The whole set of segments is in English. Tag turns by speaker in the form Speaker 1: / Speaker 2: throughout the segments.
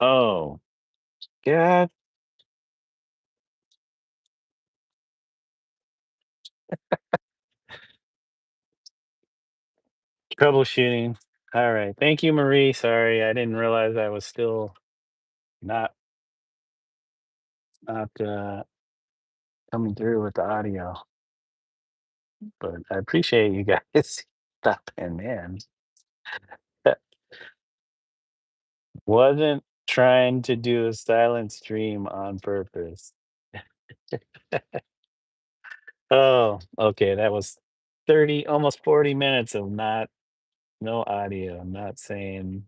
Speaker 1: Oh, yeah, troubleshooting. All right. Thank you, Marie. Sorry, I didn't realize I was still not not coming through with the audio, but I appreciate you guys stopping in. Wasn't trying to do a silent stream on purpose. Oh, okay. That was 30, almost 40 minutes of not no audio. I'm not saying,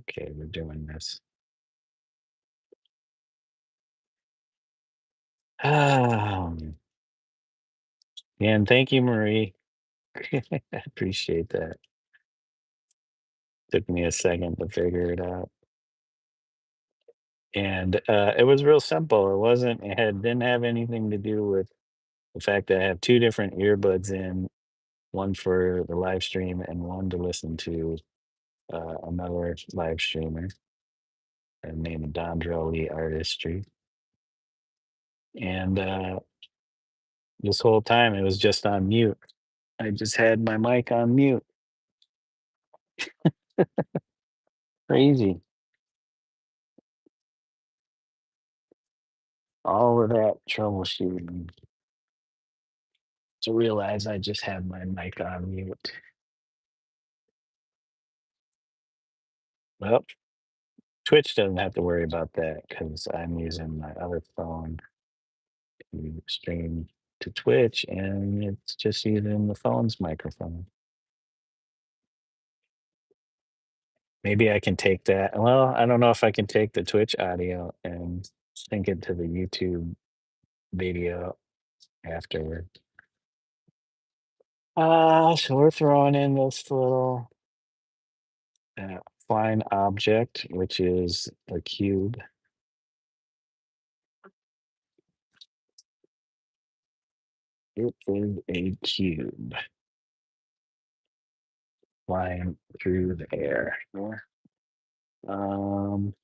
Speaker 1: okay, we're doing this. Um, and thank you, Marie. I appreciate that. Took me a second to figure it out. And it was real simple. It didn't have anything to do with the fact that I have two different earbuds in, one for the live stream and one to listen to another live streamer named Dondrelli Artistry. And this whole time it was just on mute. I just had my mic on mute. Crazy. All of that troubleshooting to realize I just had my mic on mute. Well, Twitch doesn't have to worry about that because I'm using my other phone to stream to Twitch and it's just using the phone's microphone. Maybe I can take that. Well, I don't know if I can take the Twitch audio and sync it to the YouTube video afterward. So we're throwing in this little uh, fine object, which is a cube. It is a cube flying through the air. Yeah. Um,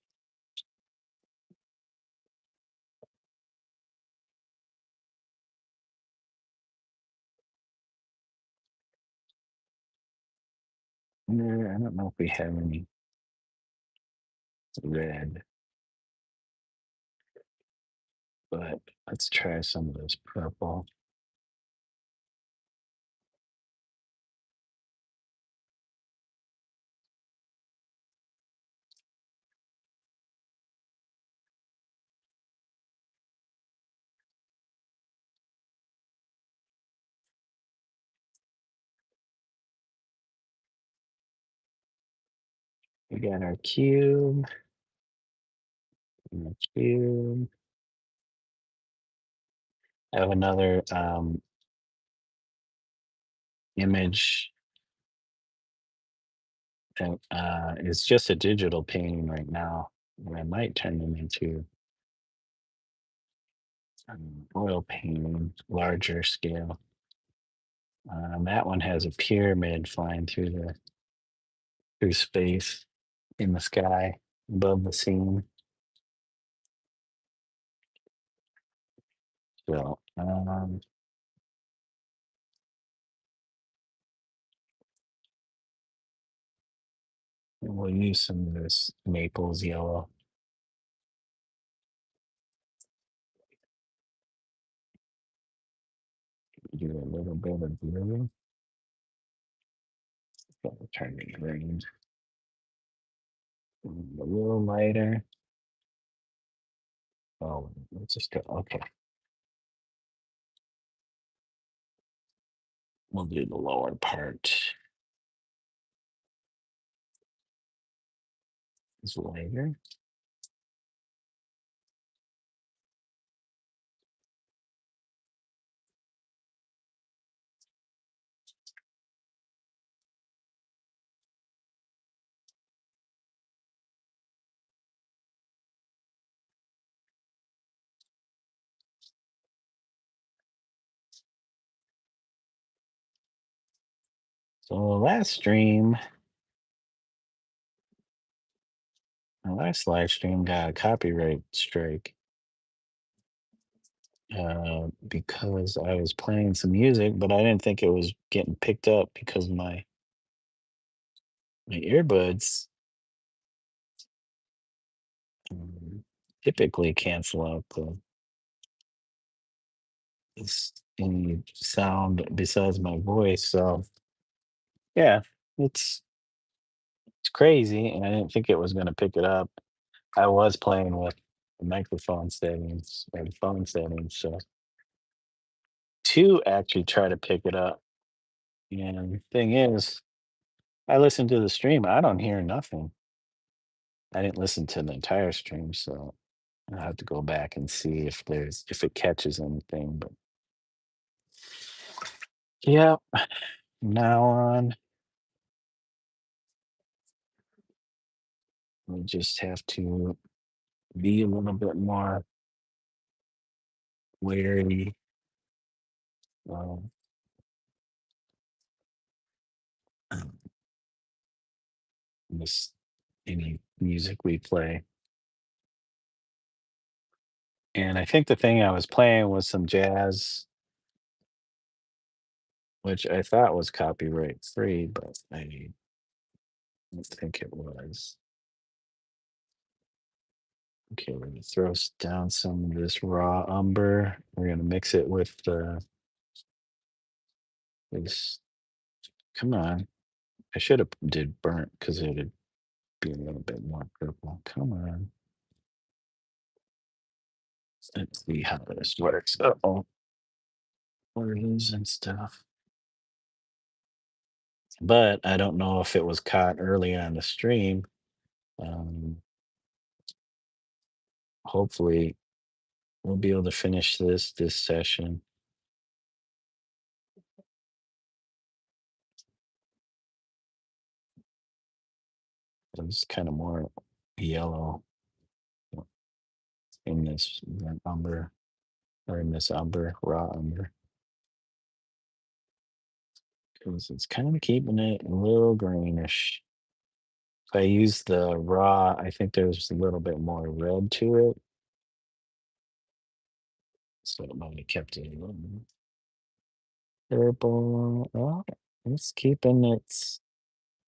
Speaker 1: I don't know if we have any red, but let's try some of this purple. We got our cube, and the cube. I have another image that is just a digital painting right now. And I might turn them into oil painting, larger scale. That one has a pyramid flying through space in the sky above the scene. So we'll use some of this Naples yellow. Do a little bit of blue. Turn it green. A little lighter. Oh, let's just go. Okay. We'll do the lower part. It's lighter. So the last stream, the last live stream got a copyright strike because I was playing some music, but I didn't think it was getting picked up because my earbuds um, typically cancel out any sound besides my voice. So yeah, it's it's crazy, and I didn't think it was going to pick it up. I was playing with the microphone settings or the phone settings, so to actually try to pick it up. And the thing is, I listened to the stream. I don't hear nothing. I didn't listen to the entire stream, so I'll have to go back and see if it catches anything. But yeah, now on, we just have to be a little bit more wary. Um, this any music we play. And I think the thing I was playing was some jazz, which I thought was copyright free, but I don't think it was. Okay, we're gonna throw down some of this raw umber. We're gonna mix it with this. Come on, I should have did burnt because it'd be a little bit more purple. Come on, let's see how this works. Oh, we're losing stuff. But I don't know if it was caught early on the stream. Um, hopefully, we'll be able to finish this session. It's kind of more yellow in this umber or in this umber, raw umber, because it's kind of keeping it a little greenish. If I use the raw, I think there's a little bit more red to it, so it might have kept it a little more purple. Oh, it's keeping its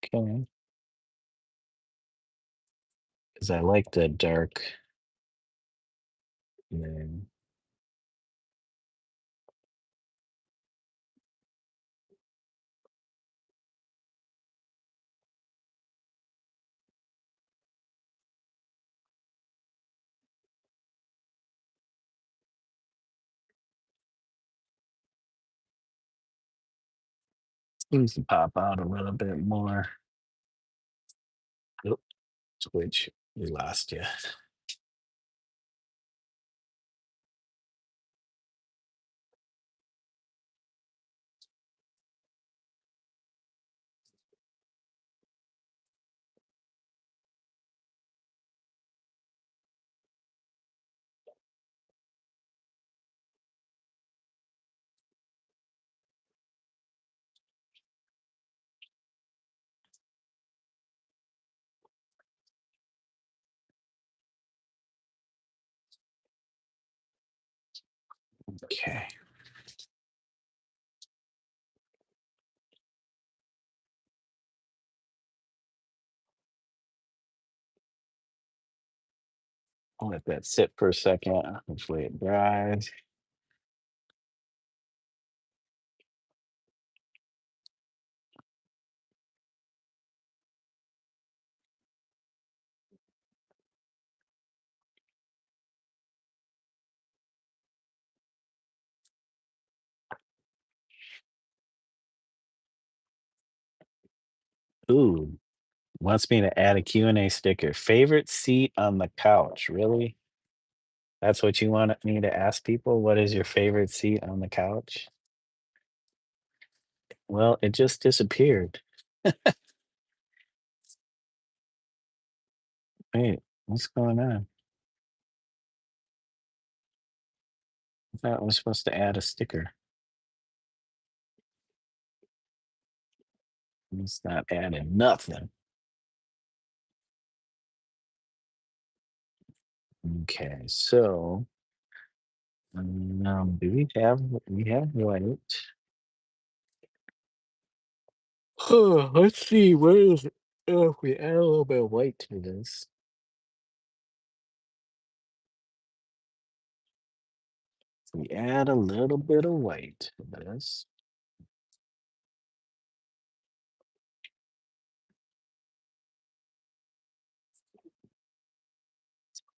Speaker 1: okay. Because I like the dark. And seems to pop out a little bit more. Oop, switch, we lost you. Okay. I'll let that sit for a second. Hopefully it dries. Ooh, wants me to add a Q&A sticker. Favorite seat on the couch? Really? That's what you want me to ask people? What is your favorite seat on the couch? Well, it just disappeared. Wait, what's going on? I thought I was supposed to add a sticker. It's not adding nothing. Okay, so do we have white? Let's see. Where is it? Oh, if we add a little bit of white to this, we add a little bit of white to this.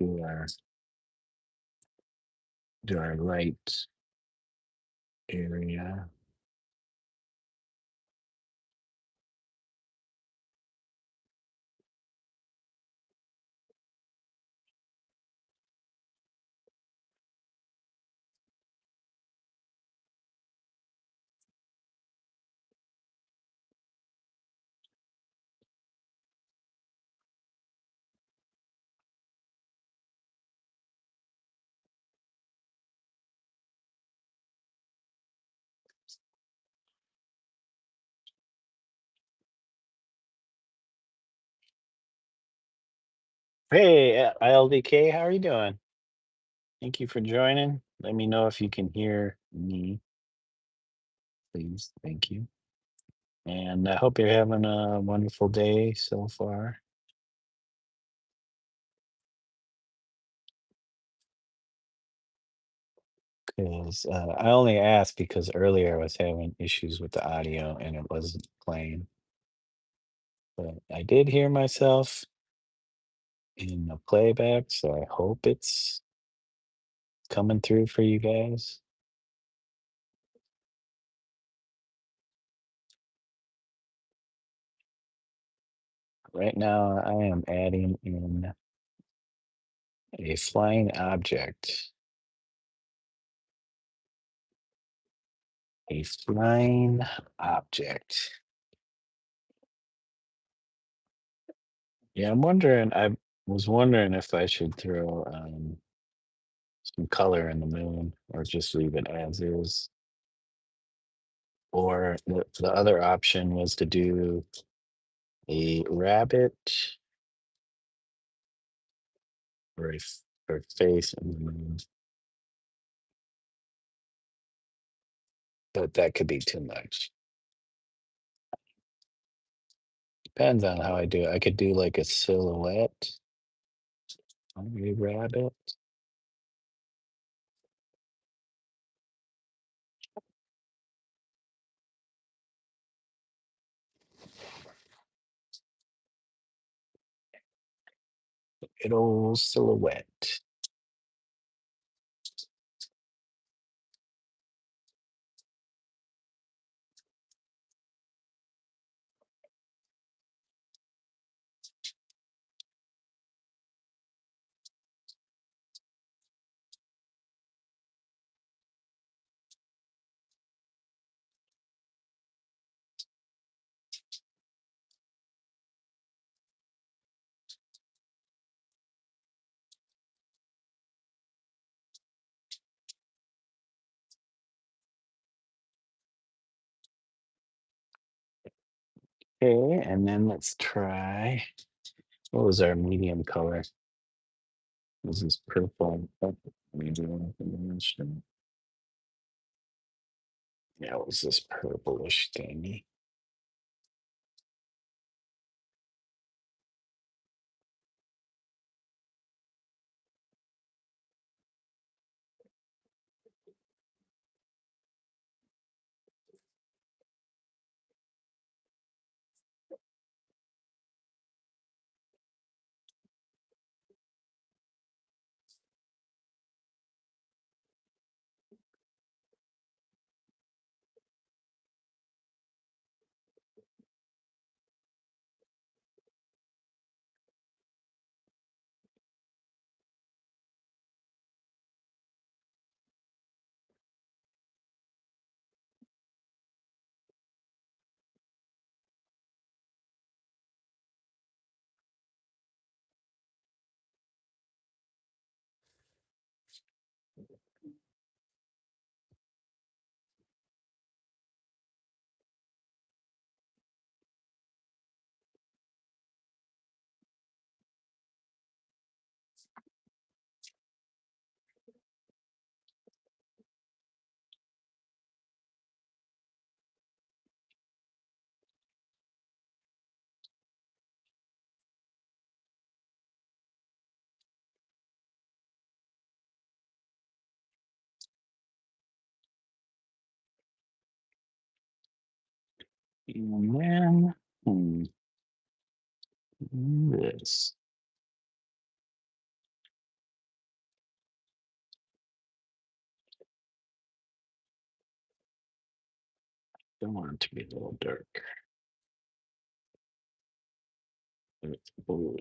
Speaker 1: Do our light area. Hey, ILDK, how are you doing? Thank you for joining. Let me know if you can hear me, please. Thank you. And I hope you're having a wonderful day so far. 'Cause, I only asked because earlier I was having issues with the audio and it wasn't playing. But I did hear myself in the playback, so I hope it's coming through for you guys. Right now, I am adding in a flying object. A flying object. Yeah, I was wondering if I should throw some color in the moon or just leave it as is. Or the other option was to do a rabbit or or face in the moon, but that could be too much. Depends on how I do it. I could do like a silhouette on a rabbit. Little silhouette. Okay, and then let's try. What was our medium color? This is purple. Medium. Yeah, it was this purplish thingy. And then this. Don't want it to be a little dark. It's blue.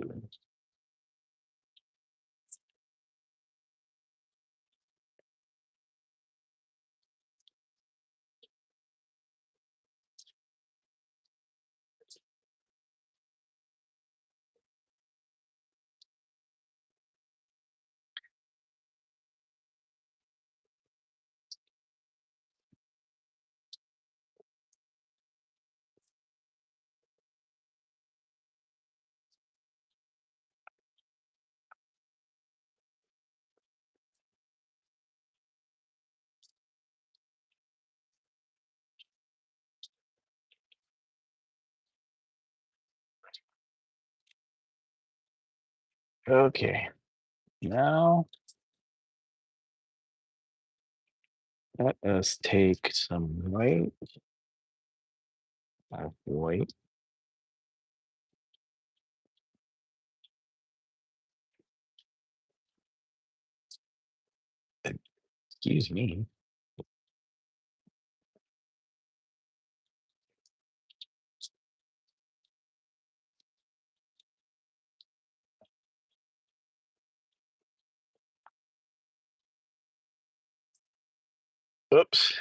Speaker 1: Okay. Now let us take some white. Excuse me. Oops.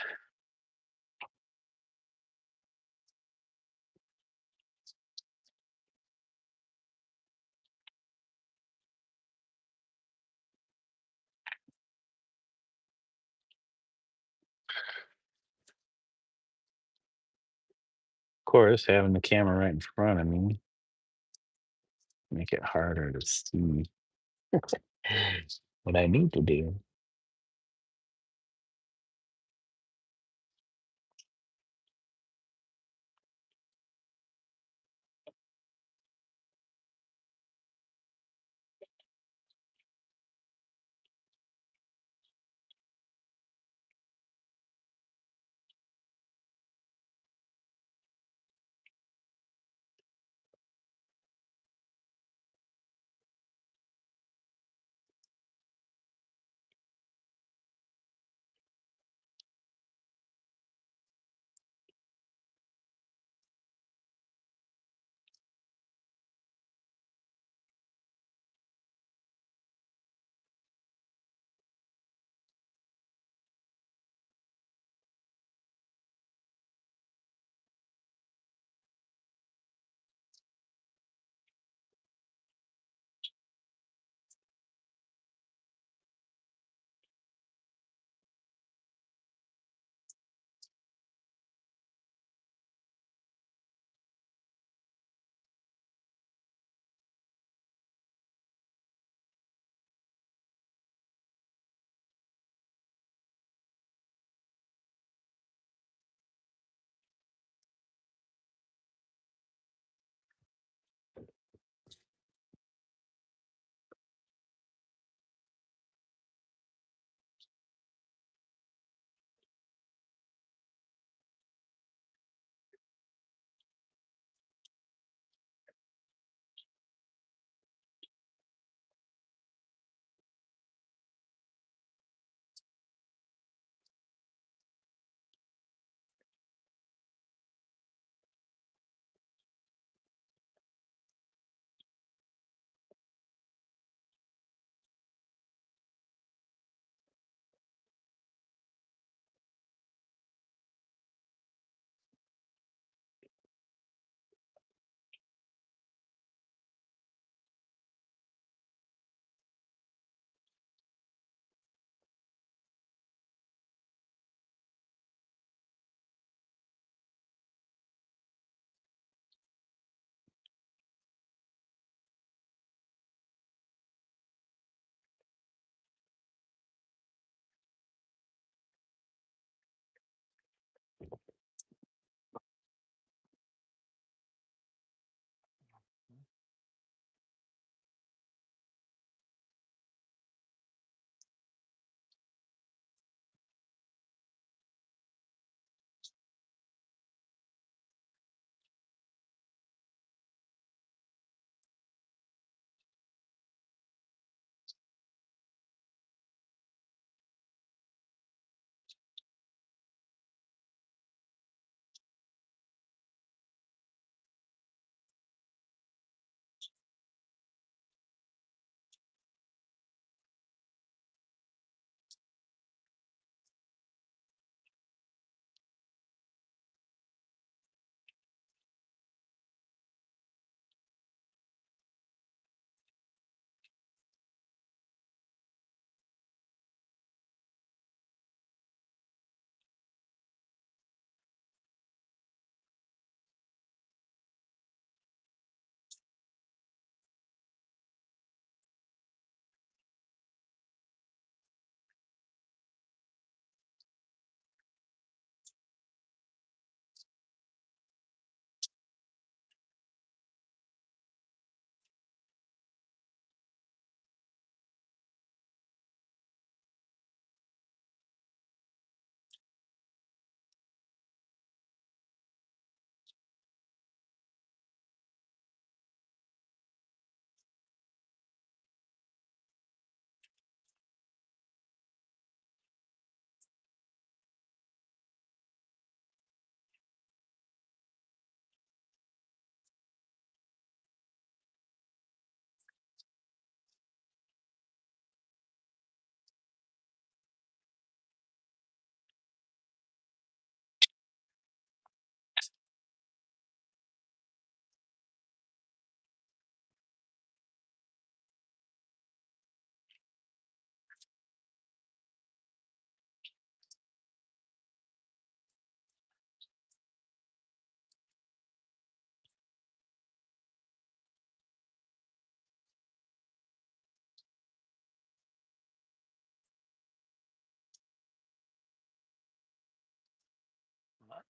Speaker 1: Of course, having the camera right in front of me make it harder to see what I need to do.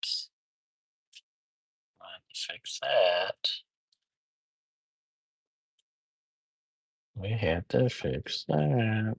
Speaker 1: Oops. Let's fix that. We had to fix that.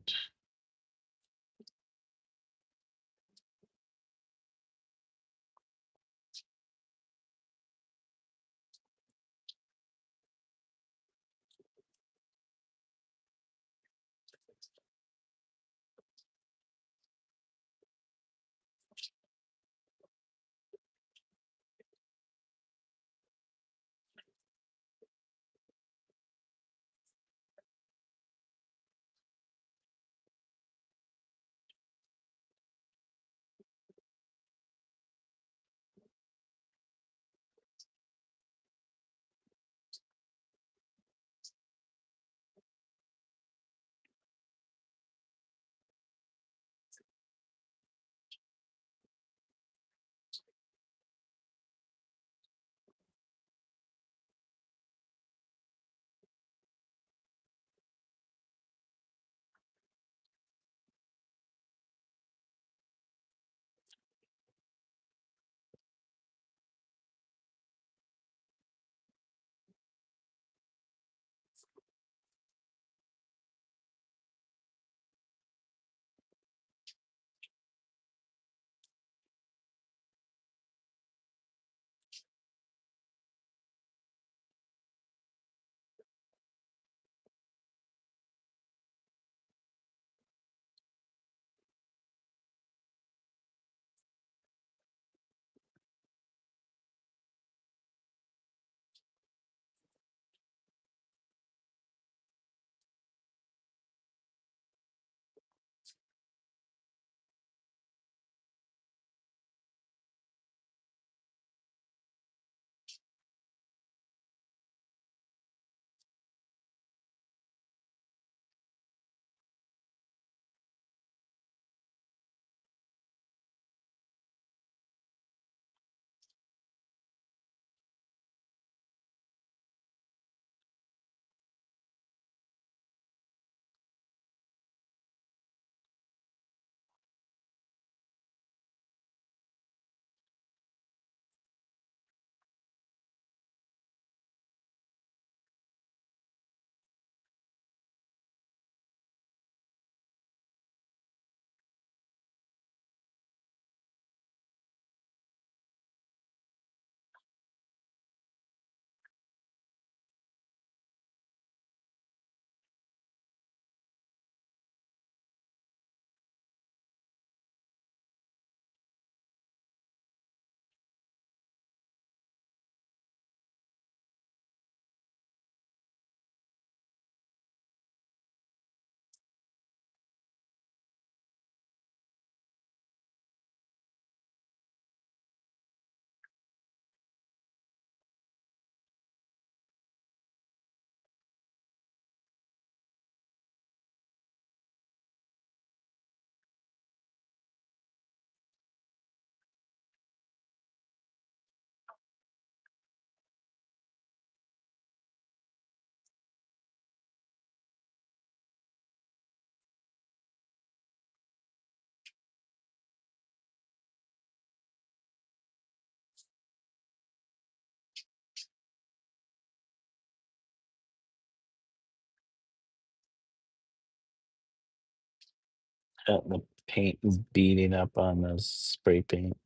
Speaker 1: The paint is beating up on the spray paint.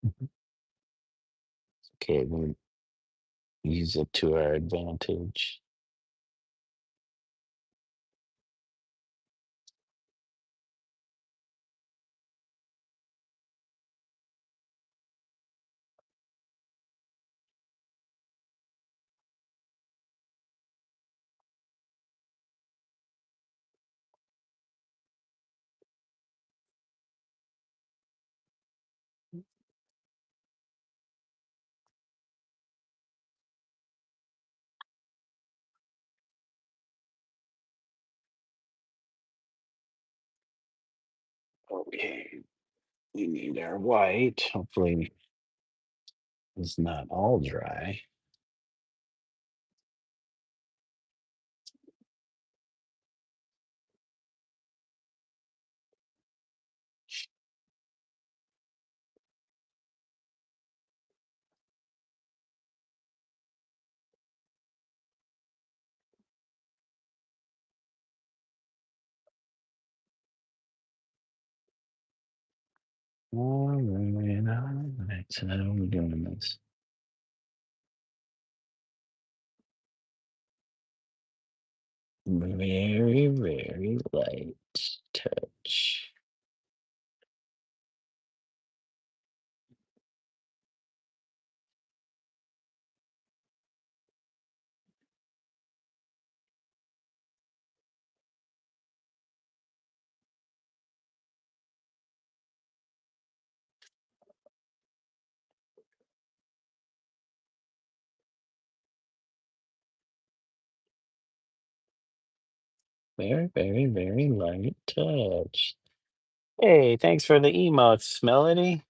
Speaker 1: Mhm. Okay, we use it to our advantage. Okay, we need our white. Hopefully, it's not all dry. All right. So how are we doing this? Very, very light touch. Very, very, very light touch. Hey, thanks for the emotes, Melody.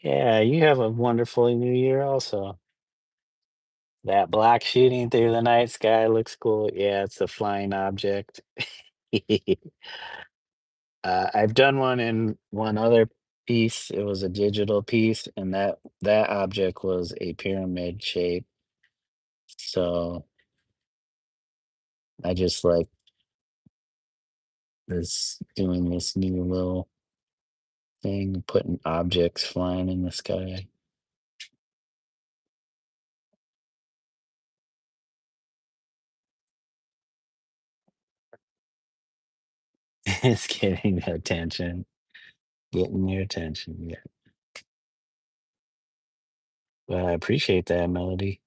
Speaker 1: Yeah, you have a wonderful new year also. That black shooting through the night sky looks cool. Yeah, it's a flying object. I've done one in one other piece. It was a digital piece, and that object was a pyramid shape. So I just like this doing this new little thing, putting objects flying in the sky. It's getting the attention, getting your attention. Yeah, but I appreciate that melody.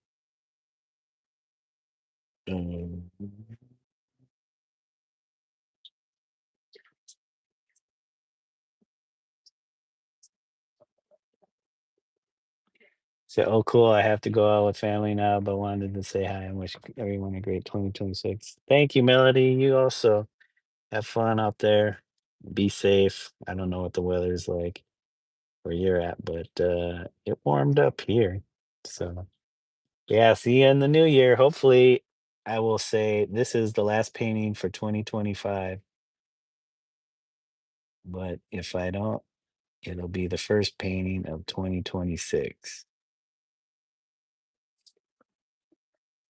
Speaker 1: Um, So, oh, cool. I have to go out with family now, but wanted to say hi and wish everyone a great 2026. Thank you, Melody. You also have fun out there. Be safe. I don't know what the weather's like where you're at, but it warmed up here. So, yeah, see you in the new year. Hopefully, I will say this is the last painting for 2025, but if I don't, it'll be the first painting of 2026.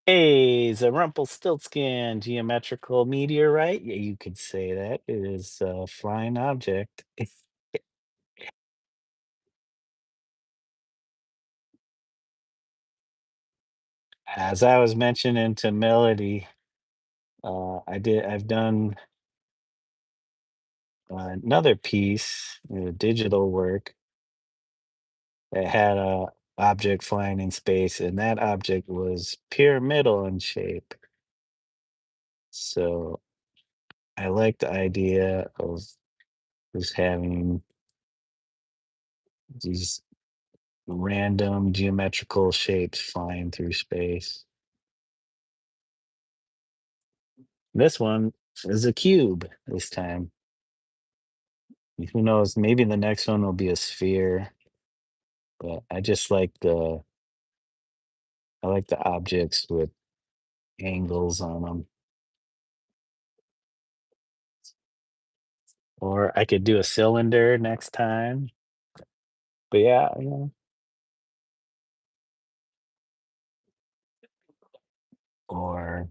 Speaker 1: Hey, the Rumpelstiltskin geometrical meteorite. Yeah, you could say that. It is a flying object. As I was mentioning to Melody, I've done another piece, digital work that had a object flying in space, and that object was pyramidal in shape. So I like the idea of just having these random geometrical shapes flying through space. This one is a cube this time. Who knows? Maybe the next one will be a sphere, but I like the objects with angles on them. Or I could do a cylinder next time. But yeah, or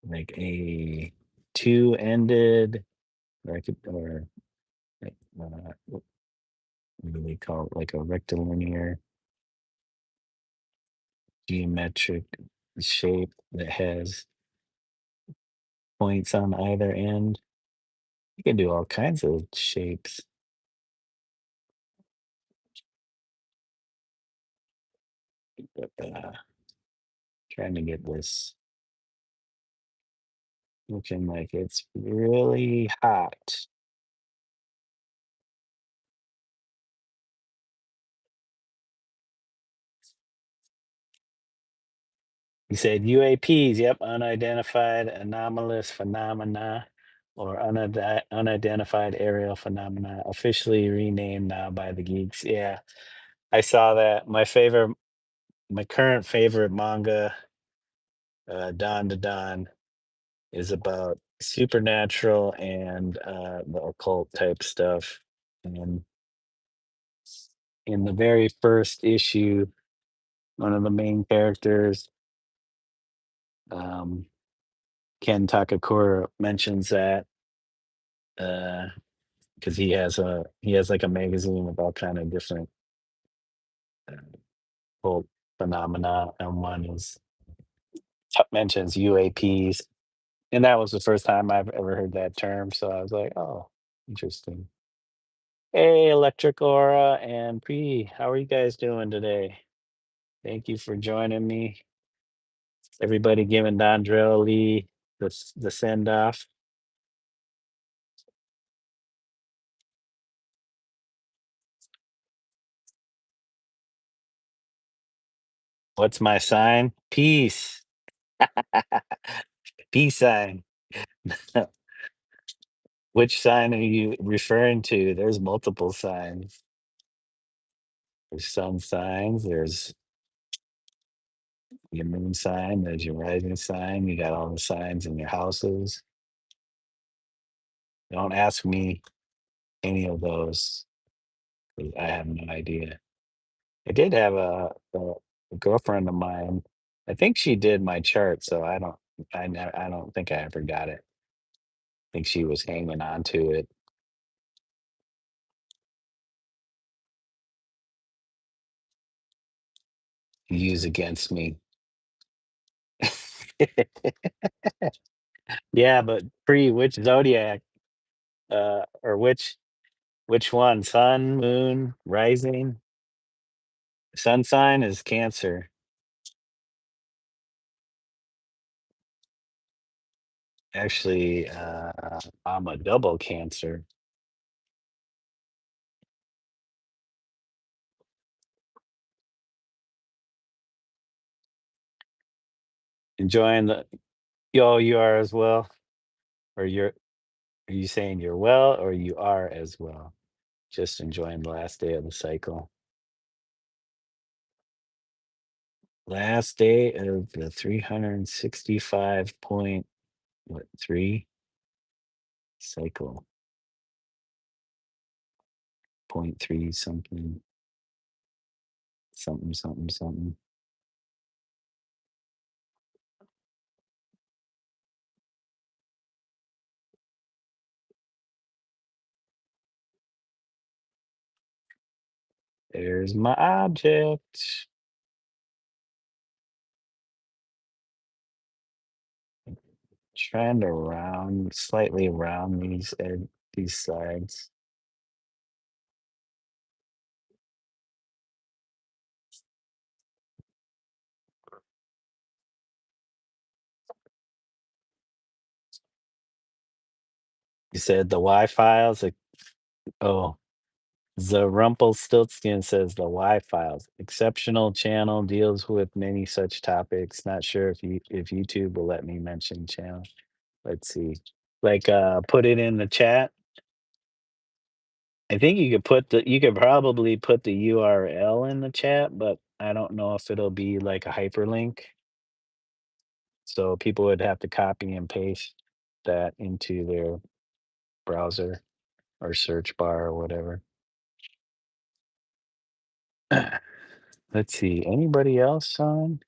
Speaker 1: like a two-ended, or I could, or like, what do they call it? Like a rectilinear geometric shape that has points on either end. You can do all kinds of shapes. But, trying to get this looking like it's really hot. He said UAPs, yep, unidentified anomalous phenomena or unidentified aerial phenomena, officially renamed now by the geeks. Yeah, I saw that. My current favorite manga, Dawn to Dawn, is about supernatural and the occult type stuff. And in the very first issue, one of the main characters, um, Ken Takakura mentions that because he has like a magazine of all kind of different uh, occult phenomena, and one is mentions UAPs, and that was the first time I've ever heard that term. So I was like, oh, interesting. Hey, Electric Aura and P, how are you guys doing today? Thank you for joining me. Everybody giving Dondrell Lee the send off. What's my sign? Peace. Peace sign. Which sign are you referring to? There's multiple signs. There's sun signs. There's your moon sign. There's your rising sign. You got all the signs in your houses. Don't ask me any of those 'cause I have no idea. I did have a girlfriend of mine. I think she did my chart, so I don't think I ever got it. I think she was hanging on to it to use against me. Yeah, but pre which zodiac or which one? Sun, moon, rising? Sun sign is Cancer. Actually, I'm a double Cancer. Enjoying the yo, you are as well? Or are you saying you're well or you are as well? Just enjoying the last day of the cycle. Last day of the 365 point what 3 cycle, point 3 something, something, something, something. There's my object. Trying to slightly round these sides. You said the Y files. Oh, the Rumpelstiltskin says the Y files. Exceptional channel deals with many such topics. Not sure if YouTube will let me mention channel. Let's see. Like put it in the chat. I think you could probably put the URL in the chat, but I don't know if it'll be like a hyperlink. So people would have to copy and paste that into their browser or search bar or whatever. Let's see. Anybody else on?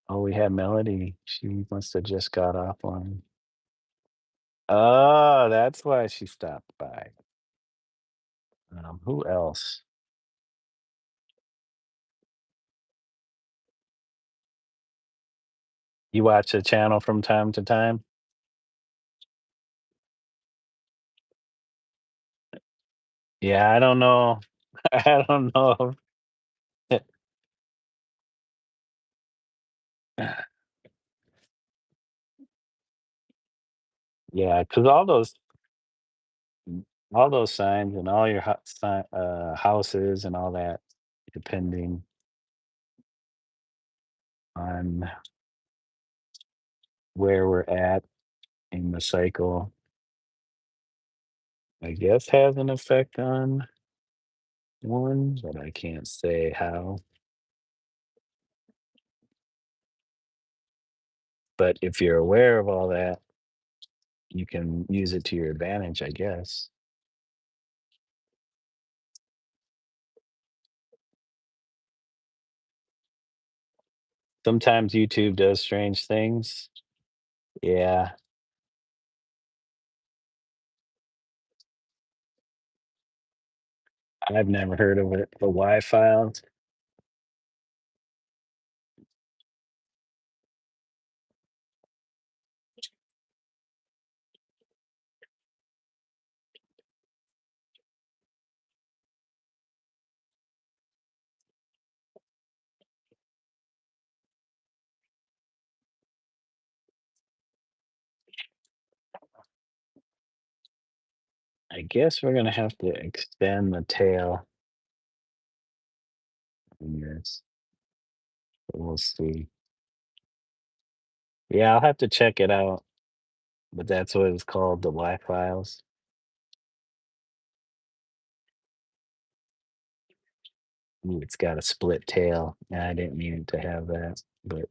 Speaker 1: Oh, we have Melody. She must have just got offline. Oh, that's why she stopped by. Who else? You watch the channel from time to time? Yeah, I don't know. I don't know. Yeah, because all those signs and all your houses and all that, depending on where we're at in the cycle, I guess has an effect on one, but I can't say how. But if you're aware of all that, you can use it to your advantage, I guess. Sometimes YouTube does strange things. Yeah, I've never heard of it. The Y files. I guess we're gonna have to extend the tail in this. We'll see. Yeah, I'll have to check it out, but that's what it's called, the Y files. Ooh, it's got a split tail. And I didn't mean it to have that, but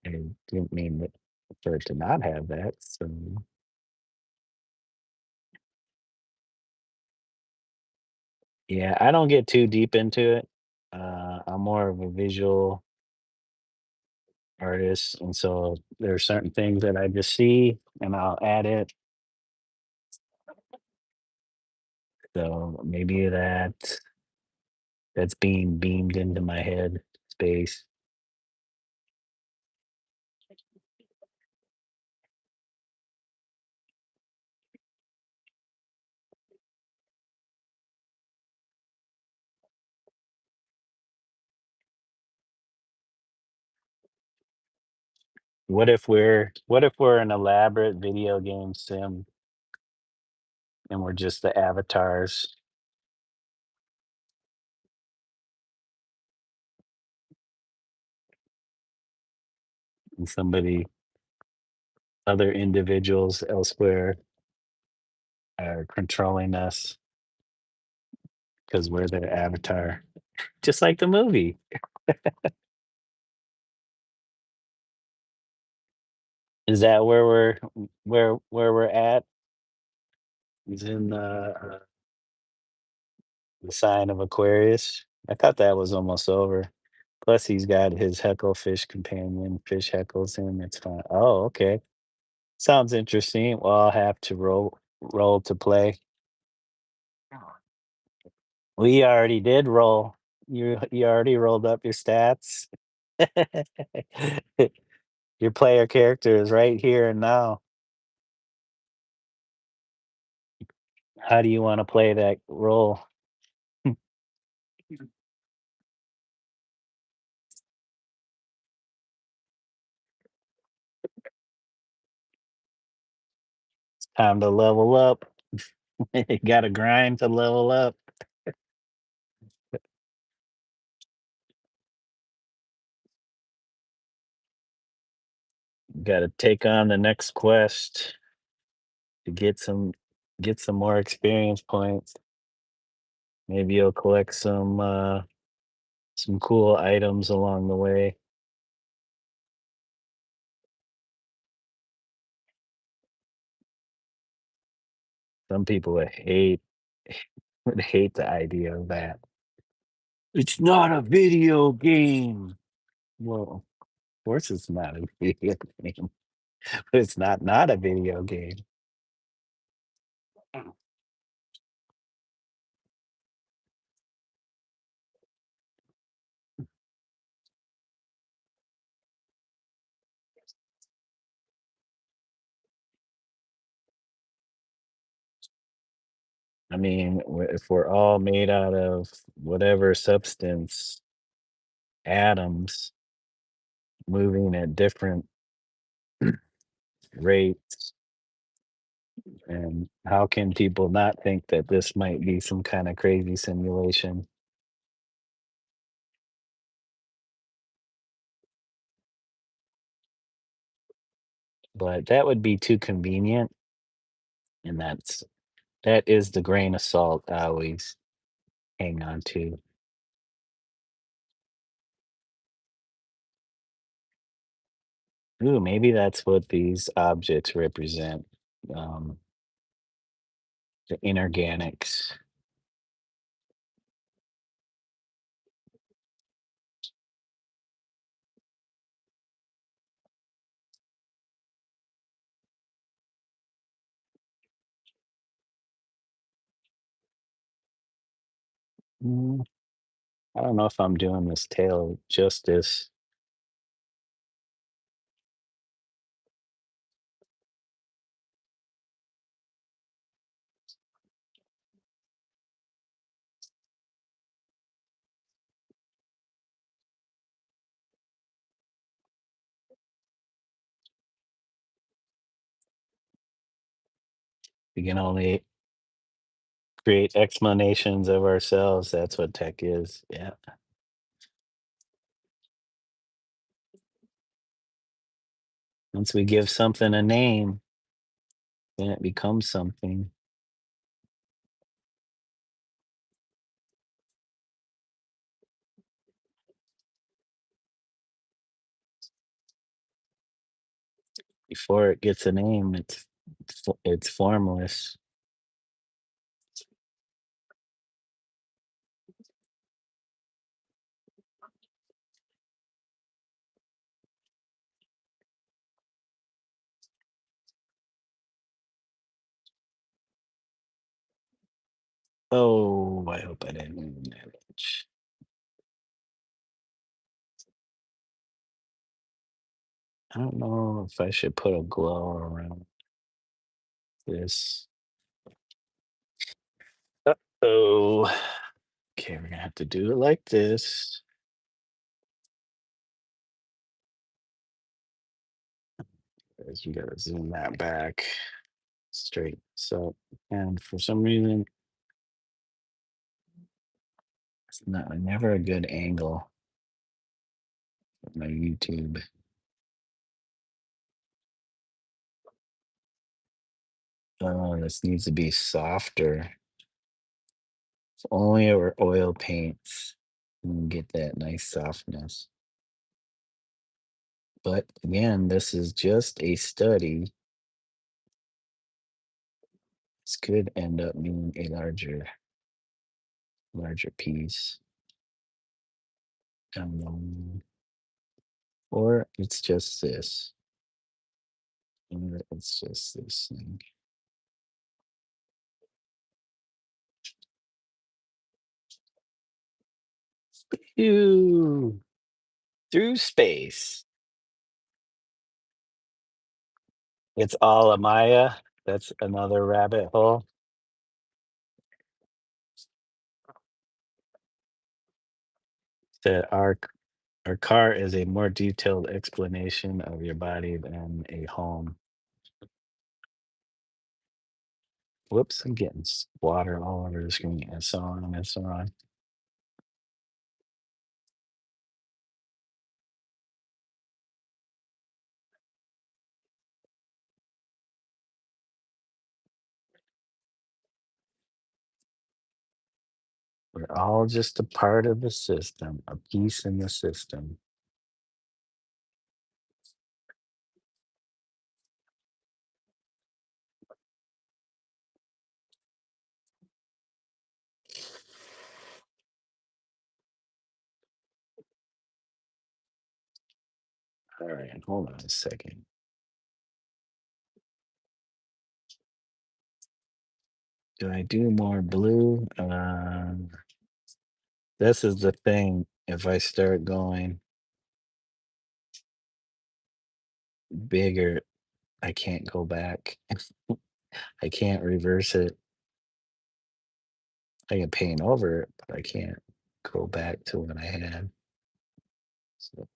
Speaker 1: I didn't mean it for it to not have that. So yeah, I don't get too deep into it. I'm more of a visual artist, and so there are certain things that I just see and I'll add it. So maybe that's being beamed into my head space. What if we're an elaborate video game sim and we're just the avatars and other individuals elsewhere are controlling us because we're their avatar, just like the movie. Is that where we're at? He's in the sign of Aquarius. I thought that was almost over. Plus, he's got his heckle fish companion. Fish heckles him. It's fine. Oh, okay. Sounds interesting. Well, I'll have to roll to play. We already did roll. You already rolled up your stats. Your player character is right here and now. How do you want to play that role? Time to level up. Got to grind to level up. Got to take on the next quest to get some more experience points. Maybe you'll collect some cool items along the way. Some people would hate the idea of that. It's not a video game. Well, of course it's not a video game, but it's not a video game. I mean, if we're all made out of whatever substance, atoms moving at different rates, and how can people not think that this might be some kind of crazy simulation? But that would be too convenient, and that is the grain of salt I always hang on to. Ooh, maybe that's what these objects represent. Um, the inorganics. Mm, I don't know if I'm doing this tail justice. We can only create explanations of ourselves. That's what tech is. Yeah. Once we give something a name, then it becomes something. Before it gets a name, it's formless. Oh, I hope I didn't manage. I don't know if I should put a glow around this. Uh-oh. Okay, we're gonna have to do it like this. Guys, we gotta zoom that back straight. So, and for some reason, it's never a good angle with my YouTube. Oh, this needs to be softer. It's only our oil paints can get that nice softness. But again, this is just a study. This could end up being a larger piece. Or it's just this. Or it's just this thing. Ew. Through space. It's all a Maya. That's another rabbit hole. That our car is a more detailed explanation of your body than a home. Whoops, I'm getting water all over the screen and so on and so on. We're all just a part of the system, a piece in the system. All right, hold on a second. Do I do more blue? This is the thing. If I start going bigger, I can't go back. I can't reverse it. I can paint over it, but I can't go back to what I had. So,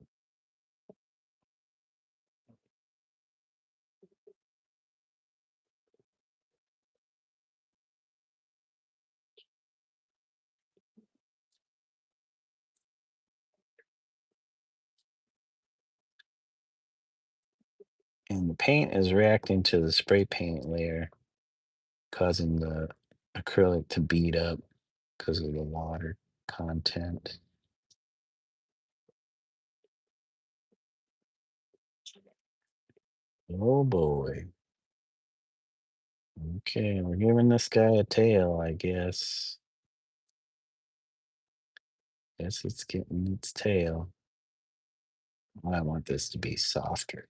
Speaker 1: and the paint is reacting to the spray paint layer, causing the acrylic to bead up because of the water content. Oh boy. Okay, we're giving this guy a tail, I guess. Guess it's getting its tail. I want this to be softer.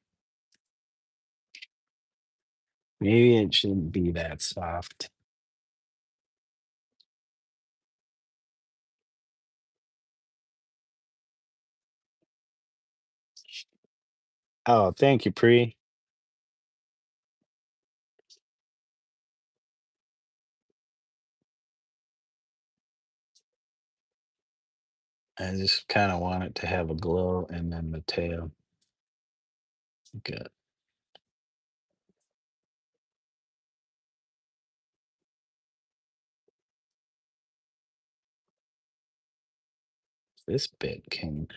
Speaker 1: Maybe it shouldn't be that soft. Oh, thank you, Pre. I just kind of want it to have a glow and then the tail. Good. This bit can.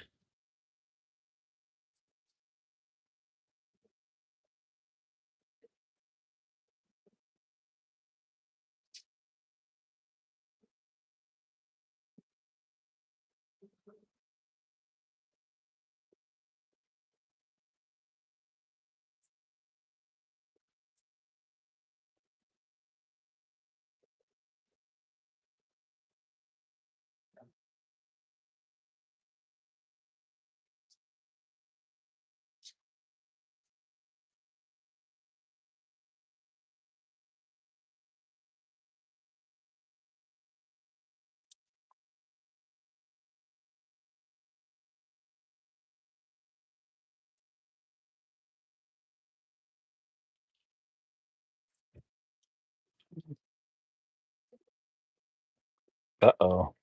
Speaker 1: Uh-oh.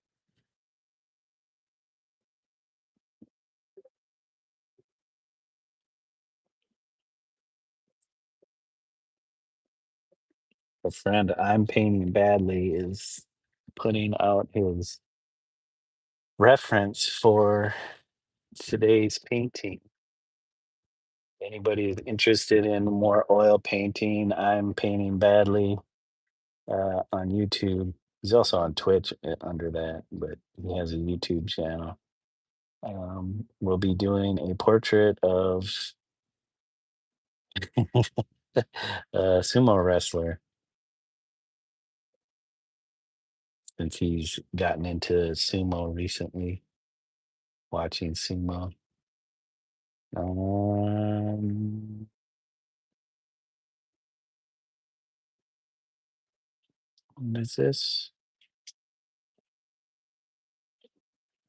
Speaker 1: A friend I'm painting badly is putting out his reference for today's painting. Anybody is interested in more oil painting, I'm painting badly on YouTube. He's also on Twitch under that, but he has a YouTube channel. We'll be doing a portrait of a sumo wrestler since he's gotten into sumo recently, watching sumo. Um, what is this?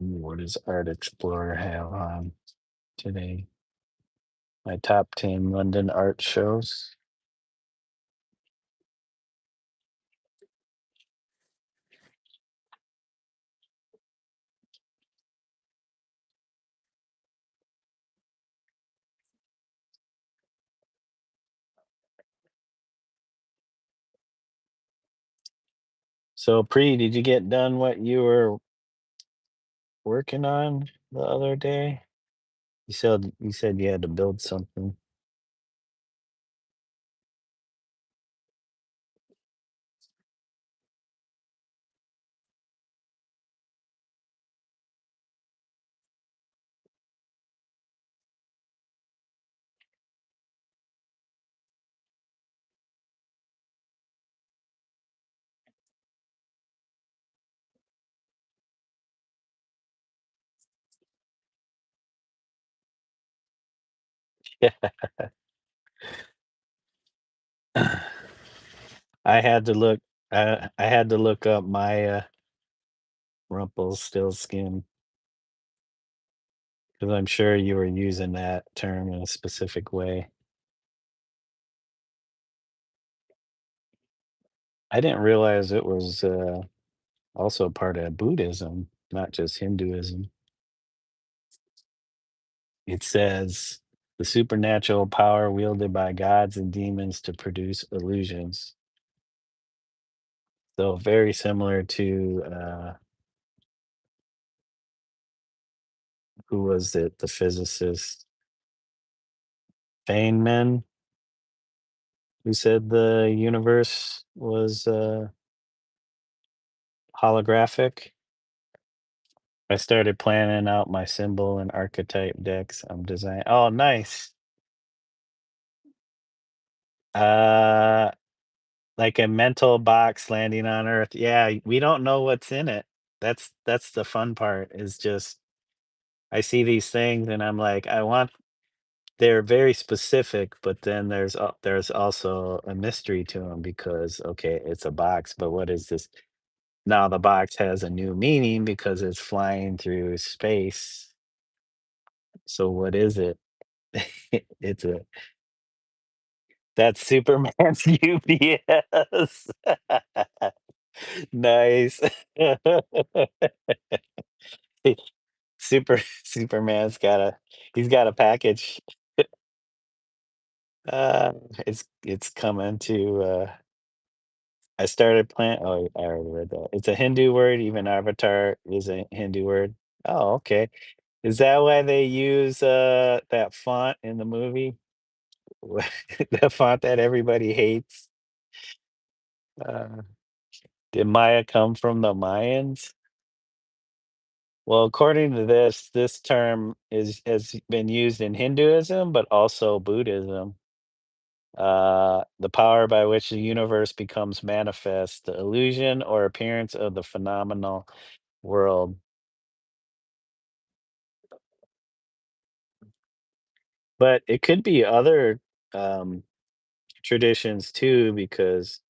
Speaker 1: What does Art Explorer have on today? My top 10 London art shows. So, Pre, did you get done what you were working on the other day? You said you had to build something. I had to look. I had to look up my Rumpelstiltskin because I'm sure you were using that term in a specific way. I didn't realize it was also part of Buddhism, not just Hinduism. It says the supernatural power wielded by gods and demons to produce illusions. So very similar to who was it? The physicist Feynman, who said the universe was holographic. I started planning out my symbol and archetype decks. I'm designing. Oh, nice. Uh, like a mental box landing on Earth. Yeah, we don't know what's in it. That's the fun part. Is just I see these things and I'm like, I want. They're very specific, but then there's also a mystery to them because okay, it's a box, but what is this? Now the box has a new meaning because it's flying through space. So what is it? It's a that's Superman's UPS. Nice. Superman's got a he's got a package. Uh, it's coming to, I started plant oh, I already read that. It's a Hindu word, even avatar is a Hindu word. Oh, okay. Is that why they use, that font in the movie? The font that everybody hates? Uh, did Maya come from the Mayans? Well, according to this, this term is has been used in Hinduism, but also Buddhism. The power by which the universe becomes manifest, the illusion or appearance of the phenomenal world. But it could be other um, traditions too, because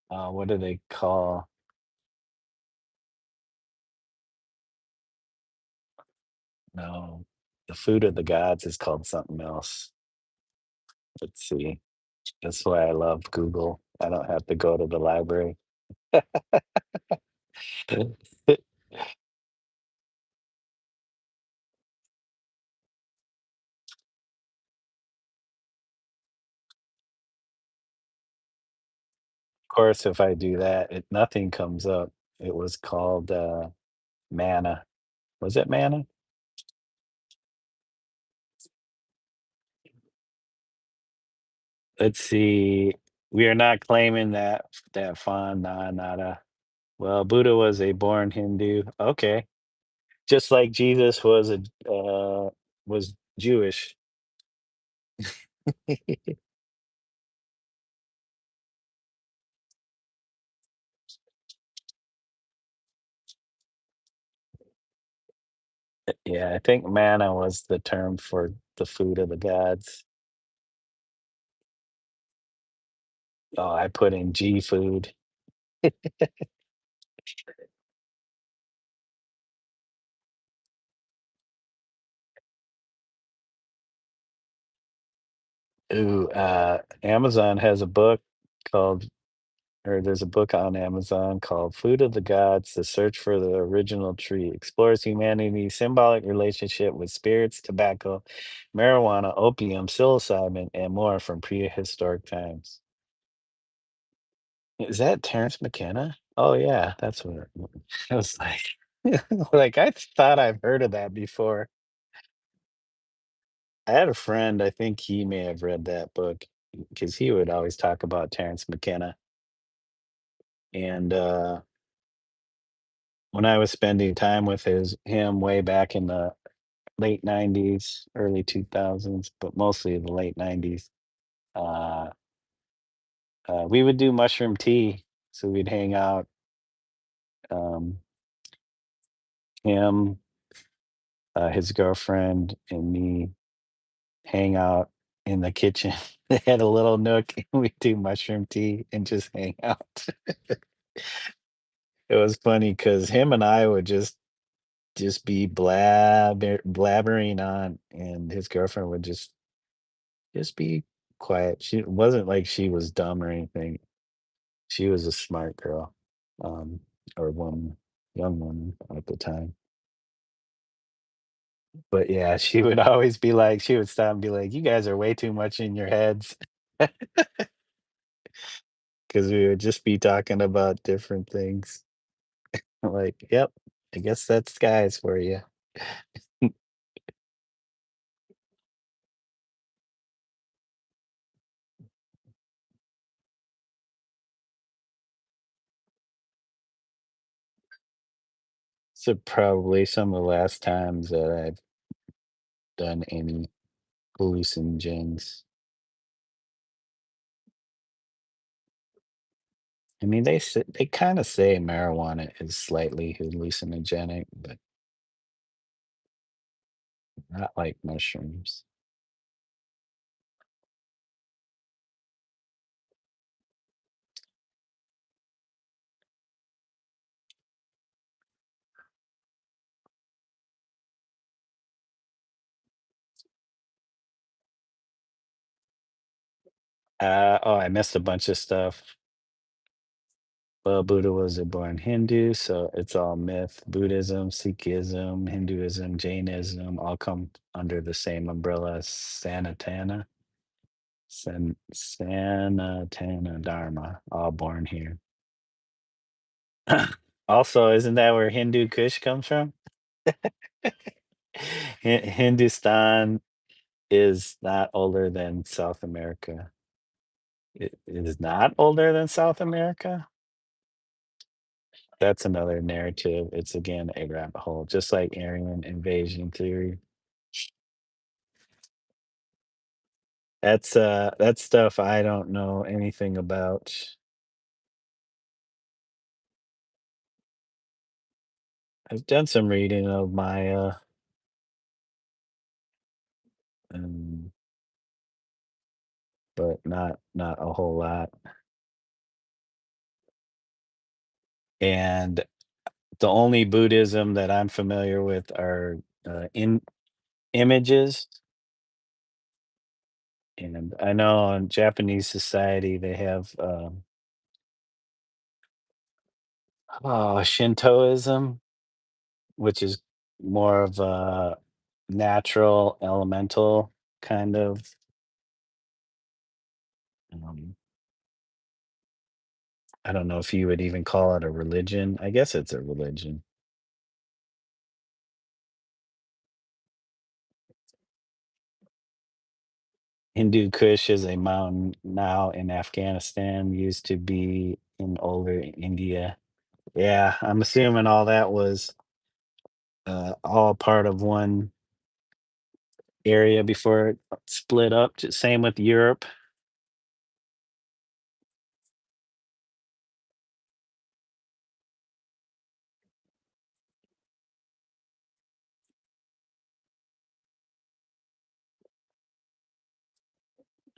Speaker 1: what do they call? No, the food of the gods is called something else. Let's see. That's why I love Google. I don't have to go to the library. Of course, if I do that, nothing comes up. It was called manna. Was it manna? Let's see. We are not claiming that fond, nah, nada. Well, Buddha was a born Hindu. Okay. Just like Jesus was Jewish. Yeah, I think manna was the term for the food of the gods. Oh, I put in G food. Ooh, Amazon has a book called or there's a book on Amazon called Food of the Gods: The Search for the Original Tree. Explores humanity's symbolic relationship with spirits, tobacco, marijuana, opium, psilocybin, and more from prehistoric times. Is that Terrence McKenna? Oh yeah, that's what I was like. Like I thought I've heard of that before. I had a friend, I think he may have read that book because he would always talk about Terrence McKenna. And when I was spending time with him way back in the late 90s, early 2000s, but mostly the late 90s, uh, we would do mushroom tea. So we'd hang out, um, him, his girlfriend, and me hang out in the kitchen. They had a little nook, and we do mushroom tea and just hang out. It was funny because him and I would just be blabbering on, and his girlfriend would just be quiet. She it wasn't like she was dumb or anything. She was a smart girl, um, or woman, young woman at the time. But yeah, she would always be like, she would stop and be like, "You guys are way too much in your heads," because we would just be talking about different things. I'm like, "Yep, I guess that's guys for you." So probably some of the last times that I've done any hallucinogens. I mean, they kinda say marijuana is slightly hallucinogenic, but not like mushrooms. Oh, I missed a bunch of stuff. Well, Buddha was a born Hindu, so it's all myth. Buddhism, Sikhism, Hinduism, Jainism all come under the same umbrella, Sanatana. Sanatana Dharma, all born here. Also, isn't that where Hindu Kush comes from? Hindustan is not older than South America. It is not older than South America? That's another narrative. It's again a rabbit hole, just like Aryan invasion theory. That's stuff I don't know anything about. I've done some reading of Maya, um, but not a whole lot. And the only Buddhism that I'm familiar with are in images. And I know in Japanese society they have Shintoism, which is more of a natural elemental kind of um, I don't know if you would even call it a religion. I guess it's a religion. Hindu Kush is a mountain now in Afghanistan, used to be in older India. Yeah, I'm assuming all that was all part of one area before it split up. Same with Europe.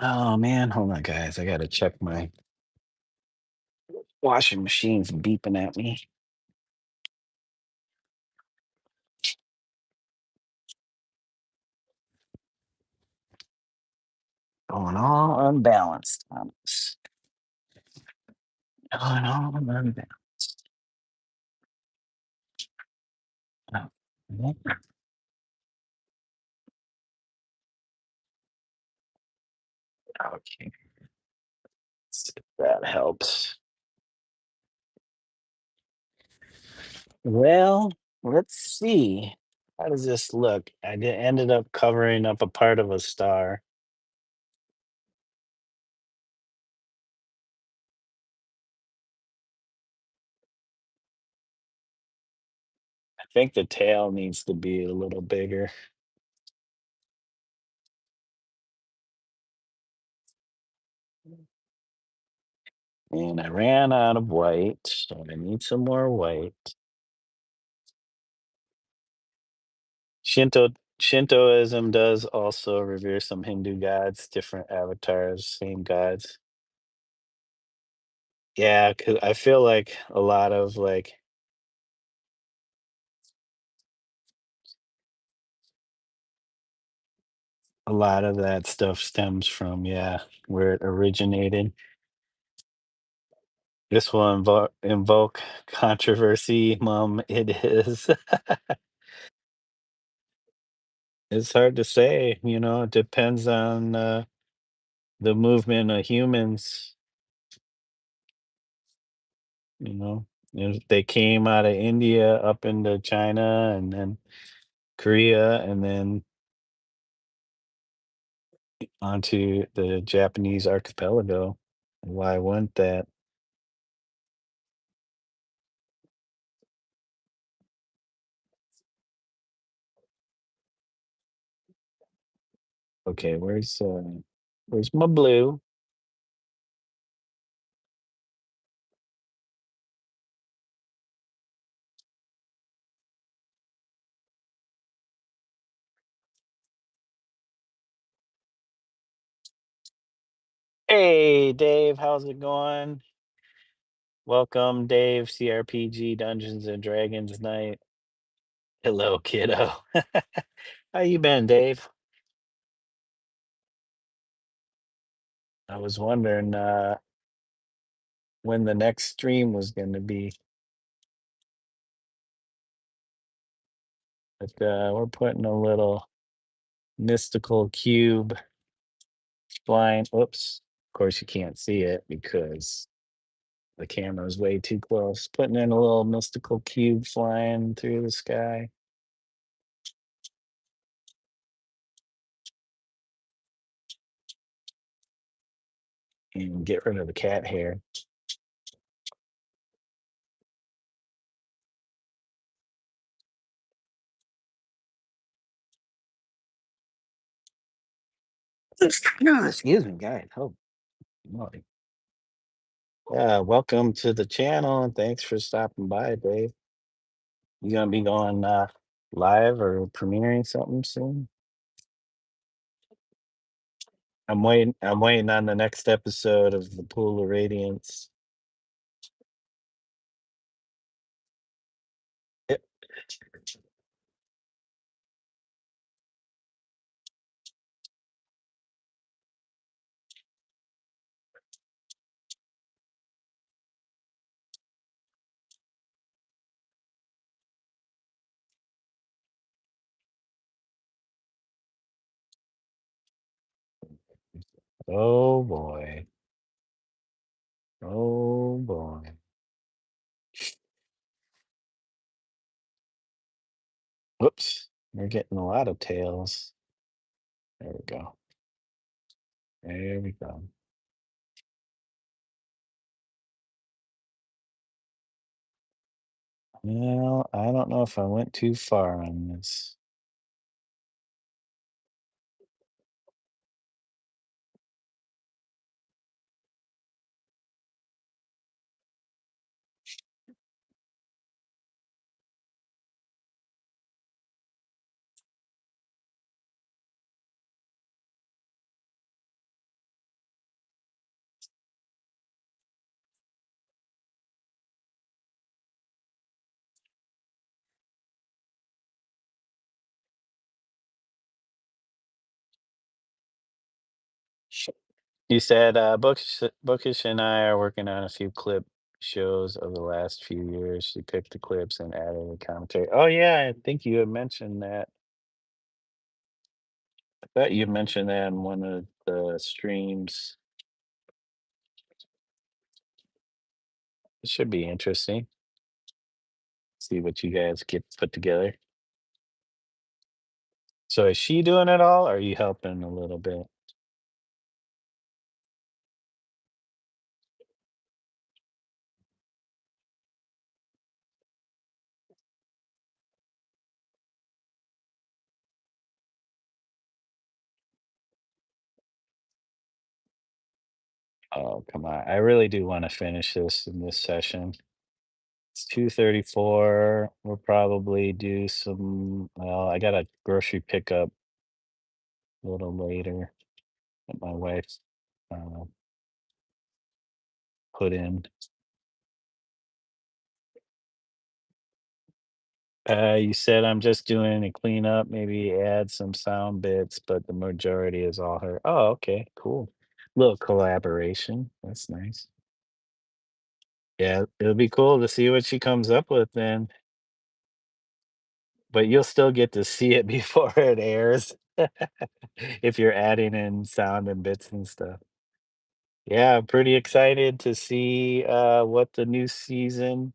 Speaker 1: Oh man, hold on, guys. I gotta check my washing machine's beeping at me. Going all unbalanced on this. Going all unbalanced. Oh, yeah, okay, see if that helps. Well, let's see. How does this look? Ended up covering up a part of a star. I think the tail needs to be a little bigger. And I ran out of white, so I need some more white. Shintoism does also revere some Hindu gods, different avatars, same gods. Yeah, 'cause I feel like a lot of that stuff stems from, yeah, where it originated. This will invoke controversy, mom. It is. It's hard to say, it depends on the movement of humans, you know. If they came out of India up into China and then Korea and then onto the Japanese archipelago. Why wouldn't that? Okay, where's my blue? Hey, Dave, how's it going? Welcome, Dave, CRPG Dungeons and Dragons night. Hello, kiddo. How you been, Dave? I was wondering when the next stream was going to be, but we're putting a little mystical cube flying. Oops. Of course, you can't see it because the camera is way too close. Putting in a little mystical cube flying through the sky and get rid of the cat hair. No, excuse me, guys. Oh, moly. Welcome to the channel and thanks for stopping by, Dave. You gonna be going live or premiering something soon? I'm waiting on the next episode of the Pool of Radiance. Eh, Oh boy. Oh boy. Whoops. We're getting a lot of tails. There we go. There we go. Well, I don't know if I went too far on this. You said Bookish and I are working on a few clip shows of the last few years. She picked the clips and added a commentary. Oh yeah, I think you had mentioned that. I thought you mentioned that in one of the streams. It should be interesting. See what you guys get put together. So is she doing it all, or are you helping a little bit? Oh, come on. I really do want to finish this in this session. It's 2:34. We'll probably do some, well, I got a grocery pickup a little later that my wife uh, put in. You said I'm just doing a cleanup, maybe add some sound bits, but the majority is all her. Oh, okay, cool. Little collaboration. That's nice. Yeah, it'll be cool to see what she comes up with then, but you'll still get to see it before it airs if you're adding in sound and bits and stuff. Yeah, I'm pretty excited to see what the new season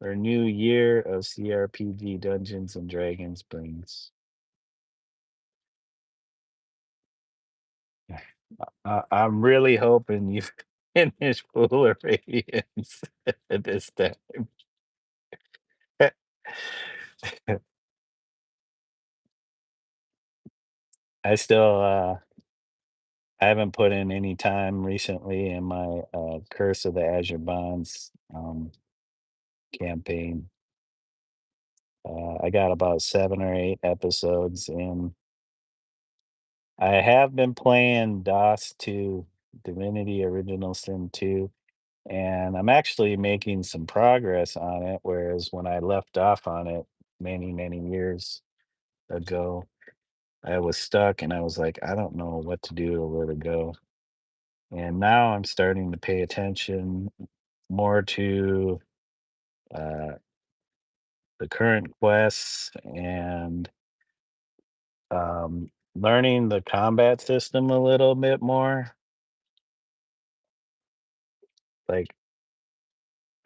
Speaker 1: or new year of CRPG Dungeons and Dragons brings. I'm really hoping you finish Polar Radiance this time. I still I haven't put in any time recently in my Curse of the Azure Bonds campaign. I got about 7 or 8 episodes in. I have been playing DOS 2, Divinity Original Sin 2, and I'm actually making some progress on it, whereas when I left off on it many, many years ago, I was stuck and I was like, I don't know what to do or where to go. And now I'm starting to pay attention more to uh, the current quests and learning the combat system a little bit more, like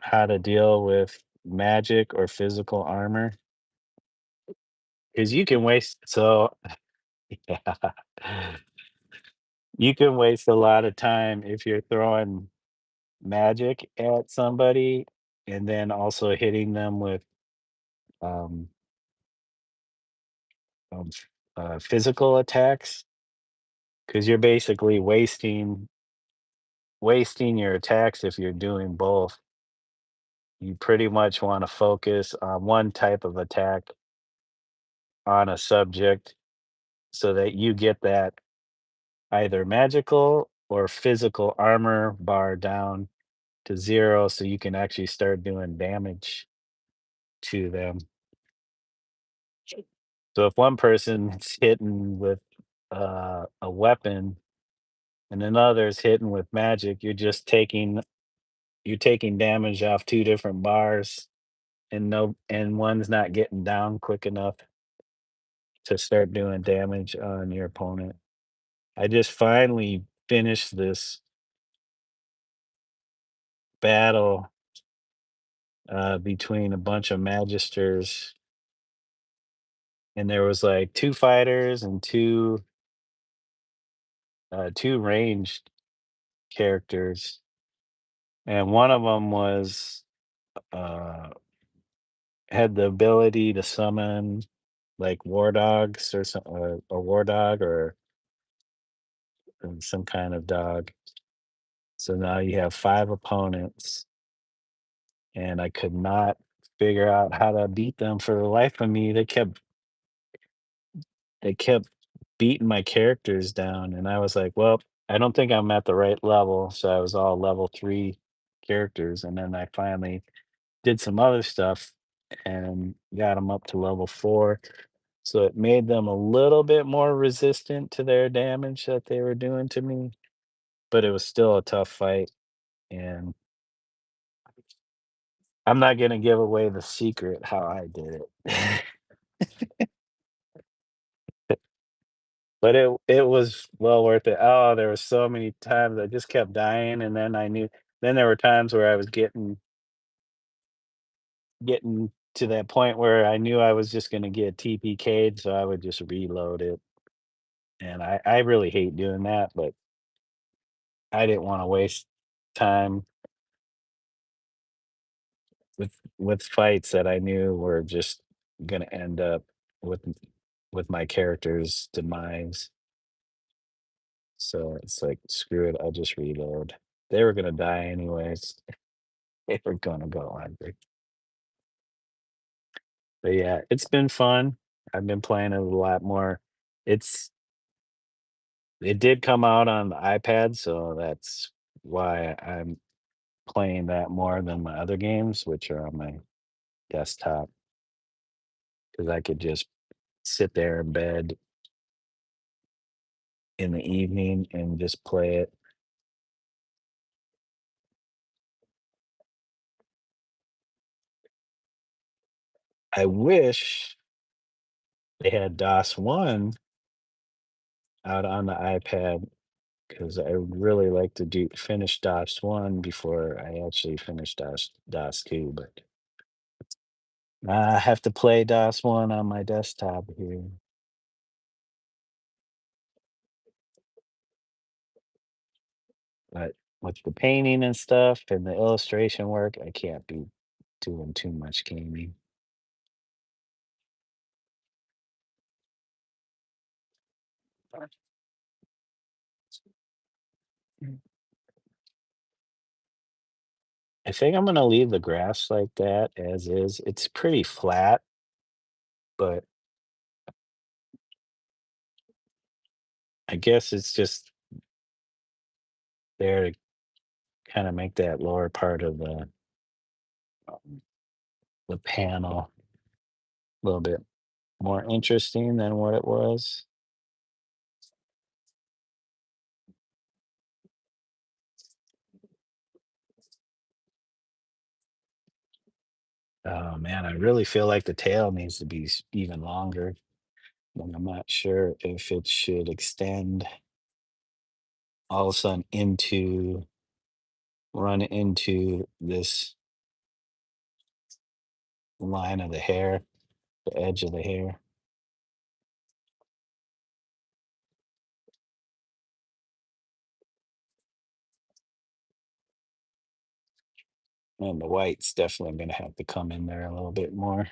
Speaker 1: how to deal with magic or physical armor. Because you can waste yeah, you can waste a lot of time if you're throwing magic at somebody and then also hitting them with um, um, physical attacks. Because you're basically wasting your attacks if you're doing both. You pretty much want to focus on one type of attack on a subject so that you get that either magical or physical armor bar down to 0 so you can actually start doing damage to them. So if one person's hitting with a weapon and another's hitting with magic, you're taking damage off 2 different bars and no and one's not getting down quick enough to start doing damage on your opponent. I just finally finished this battle between a bunch of magisters, and there was like 2 fighters and 2 ranged characters, and one of them was uh, had the ability to summon like war dogs or some a war dog or some kind of dog. So now you have 5 opponents, and I could not figure out how to beat them for the life of me. They kept beating my characters down, and I was like, "Well, I don't think I'm at the right level." So I was all level 3 characters, and then I finally did some other stuff and got them up to level 4. So it made them a little bit more resistant to their damage that they were doing to me, but it was still a tough fight, and I'm not gonna give away the secret how I did it. But it was well worth it. Oh, there were so many times I just kept dying, and then there were times where I was getting to that point where I knew I was just gonna get TPK'd, so I would just reload it, and I really hate doing that, but I didn't wanna waste time with fights that I knew were just gonna end up with with my character's demise. So it's like, "Screw it, I'll just reload." They were gonna die anyways. They were gonna go under. But yeah, it's been fun. I've been playing it a lot more. It's it did come out on the iPad, so that's why I'm playing that more than my other games, which are on my desktop, because I could just sit there in bed in the evening and just play it. I wish they had DOS 1 out on the iPad because I would really like to do finish DOS 1 before I actually finish DOS 2, but I have to play DOS 1 on my desktop here. But with the painting and stuff and the illustration work, I can't be doing too much gaming. I think I'm gonna leave the grass like that as is. It's pretty flat, but I guess it's just there to kind of make that lower part of um, the panel a little bit more interesting than what it was. Oh man, I really feel like the tail needs to be even longer, but I'm not sure if it should extend all of a sudden into run into this line of the hair, the edge of the hair. And the white's definitely gonna have to come in there a little bit more.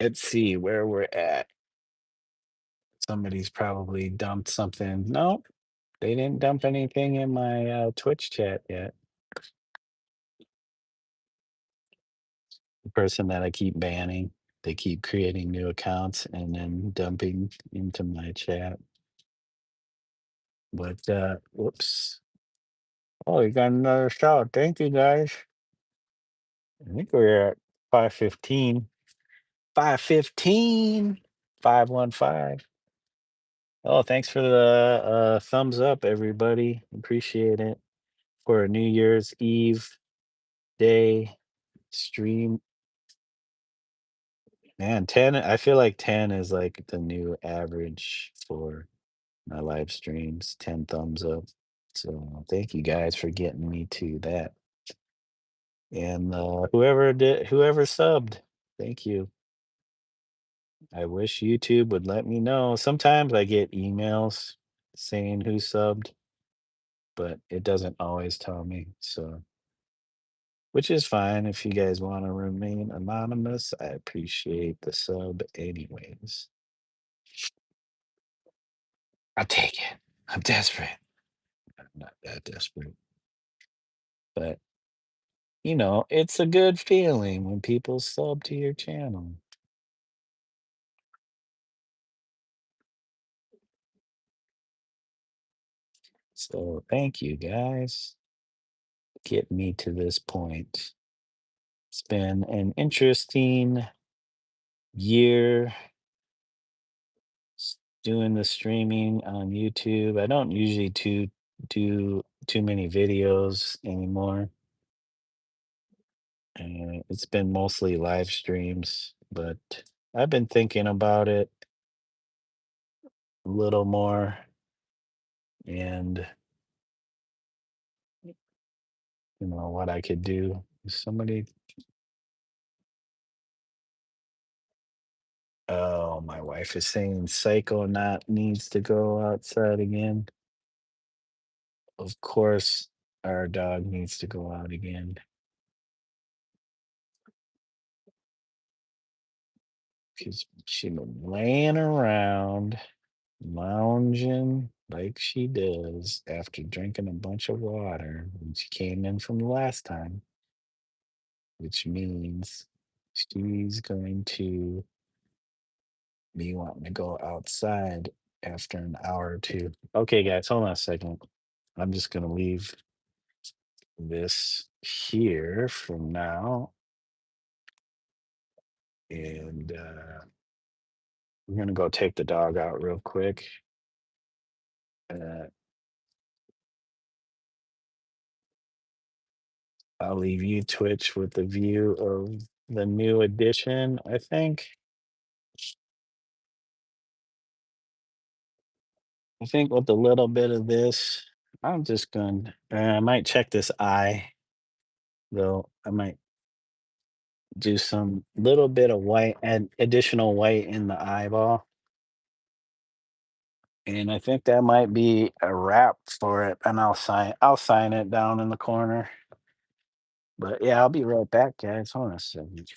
Speaker 1: Let's see where we're at. Somebody's probably dumped something. No, they didn't dump anything in my Twitch chat yet. The person that I keep banning, they keep creating new accounts and then dumping into my chat. But whoops. Oh, you got another shout. Thank you guys. I think we're at 515. 515. 515. Oh, thanks for the thumbs up, everybody. Appreciate it. For a New Year's Eve day stream. Man, 10, I feel like 10 is like the new average for my live streams. 10 thumbs up. So thank you guys for getting me to that. And whoever subbed, thank you. I wish YouTube would let me know. Sometimes I get emails saying who subbed, but it doesn't always tell me. So, which is fine if you guys want to remain anonymous. I appreciate the sub, anyways. I'll take it. I'm desperate. I'm not that desperate, but it's a good feeling when people sub to your channel. So, thank you guys. Get me to this point. It's been an interesting year doing the streaming on YouTube. I don't usually do too many videos anymore. It's been mostly live streams, but I've been thinking about it a little more and what I could do. Somebody, oh, my wife is saying Psycho not needs to go outside again. Of course, our dog needs to go out again because she been laying around, lounging like she does after drinking a bunch of water when she came in from the last time, which means she's going to be wanting to go outside after an hour or two. Okay, guys, hold on a second. I'm just going to leave this here for now. And I'm going to go take the dog out real quick. Uh, I'll leave you, Twitch, with the view of the new edition, I think. I think with a little bit of this, I'm just going to, I might check this eye, though. I might do some little bit of white and additional white in the eyeball. And I think that might be a wrap for it. And I'll sign it down in the corner. But yeah, I'll be right back, guys. Hold on a second.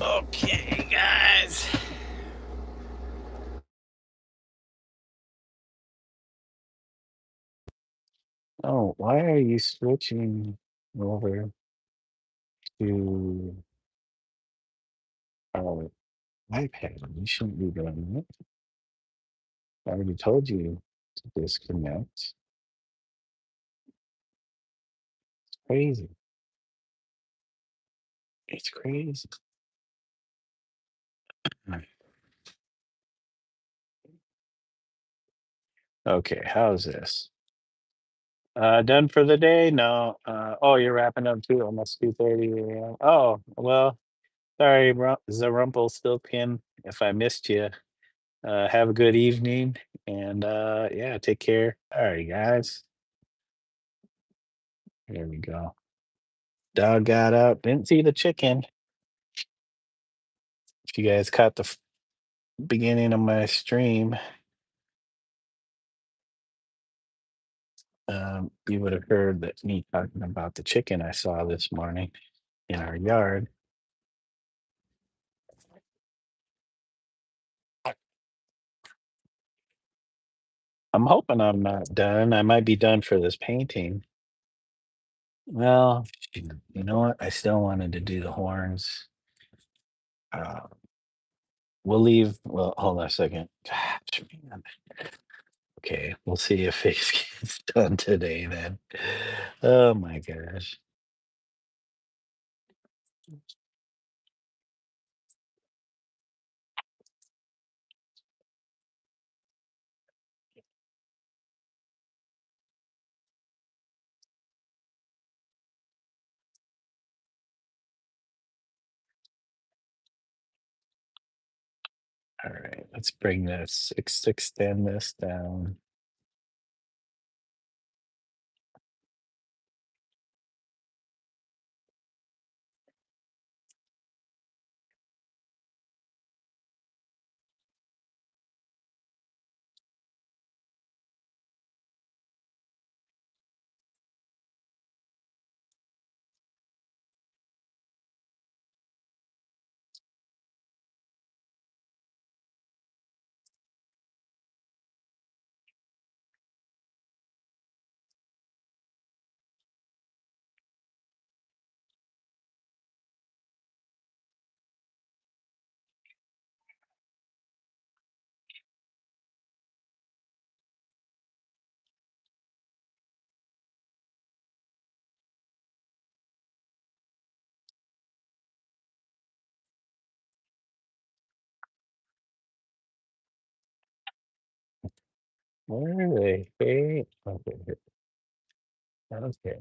Speaker 1: Okay, guys. Oh, why are you switching over to our iPad? You shouldn't be doing it. I already told you to disconnect. Crazy. It's crazy. Okay, how's this? Done for the day? No. Oh, you're wrapping up too. Almost 2:30 a.m. Oh, well, sorry, Zarumpelstiltskin, if I missed you. Have a good evening, and yeah, take care. All right, guys. There we go. Dog got up. Didn't see the chicken. If you guys caught the beginning of my stream, you would have heard that me talking about the chicken I saw this morning in our yard. I'm hoping I'm not done. I might be done for this painting. Well, you know what? I still wanted to do the horns. Uh, we'll leave. Well, hold on a second. Gosh, man. Okay, we'll see if it gets done today then. Oh my gosh. All right, let's bring this, extend this down. Where are they? Hey, okay, okay.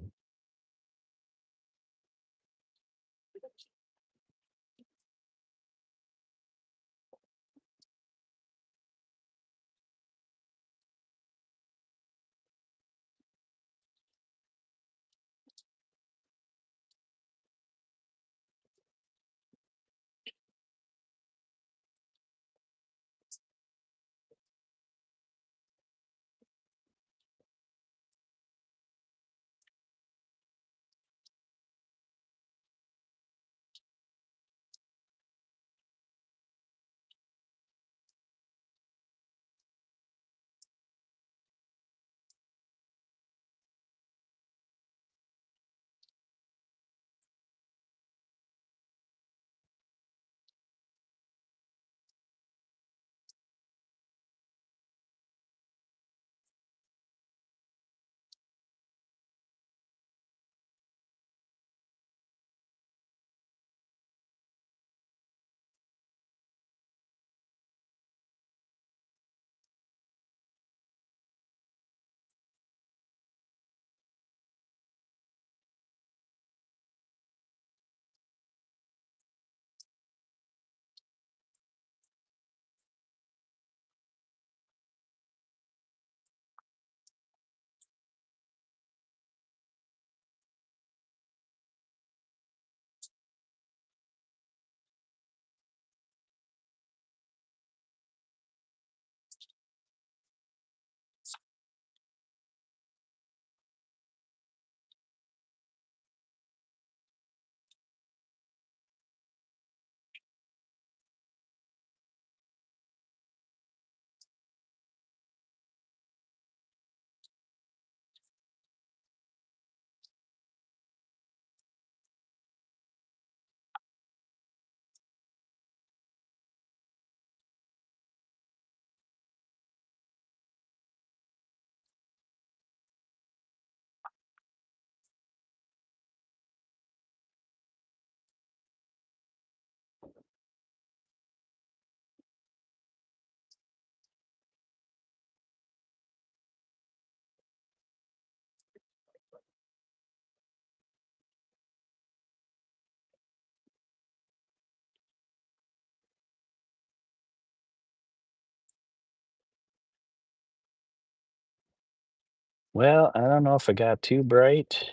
Speaker 1: Well, I don't know if it got too bright.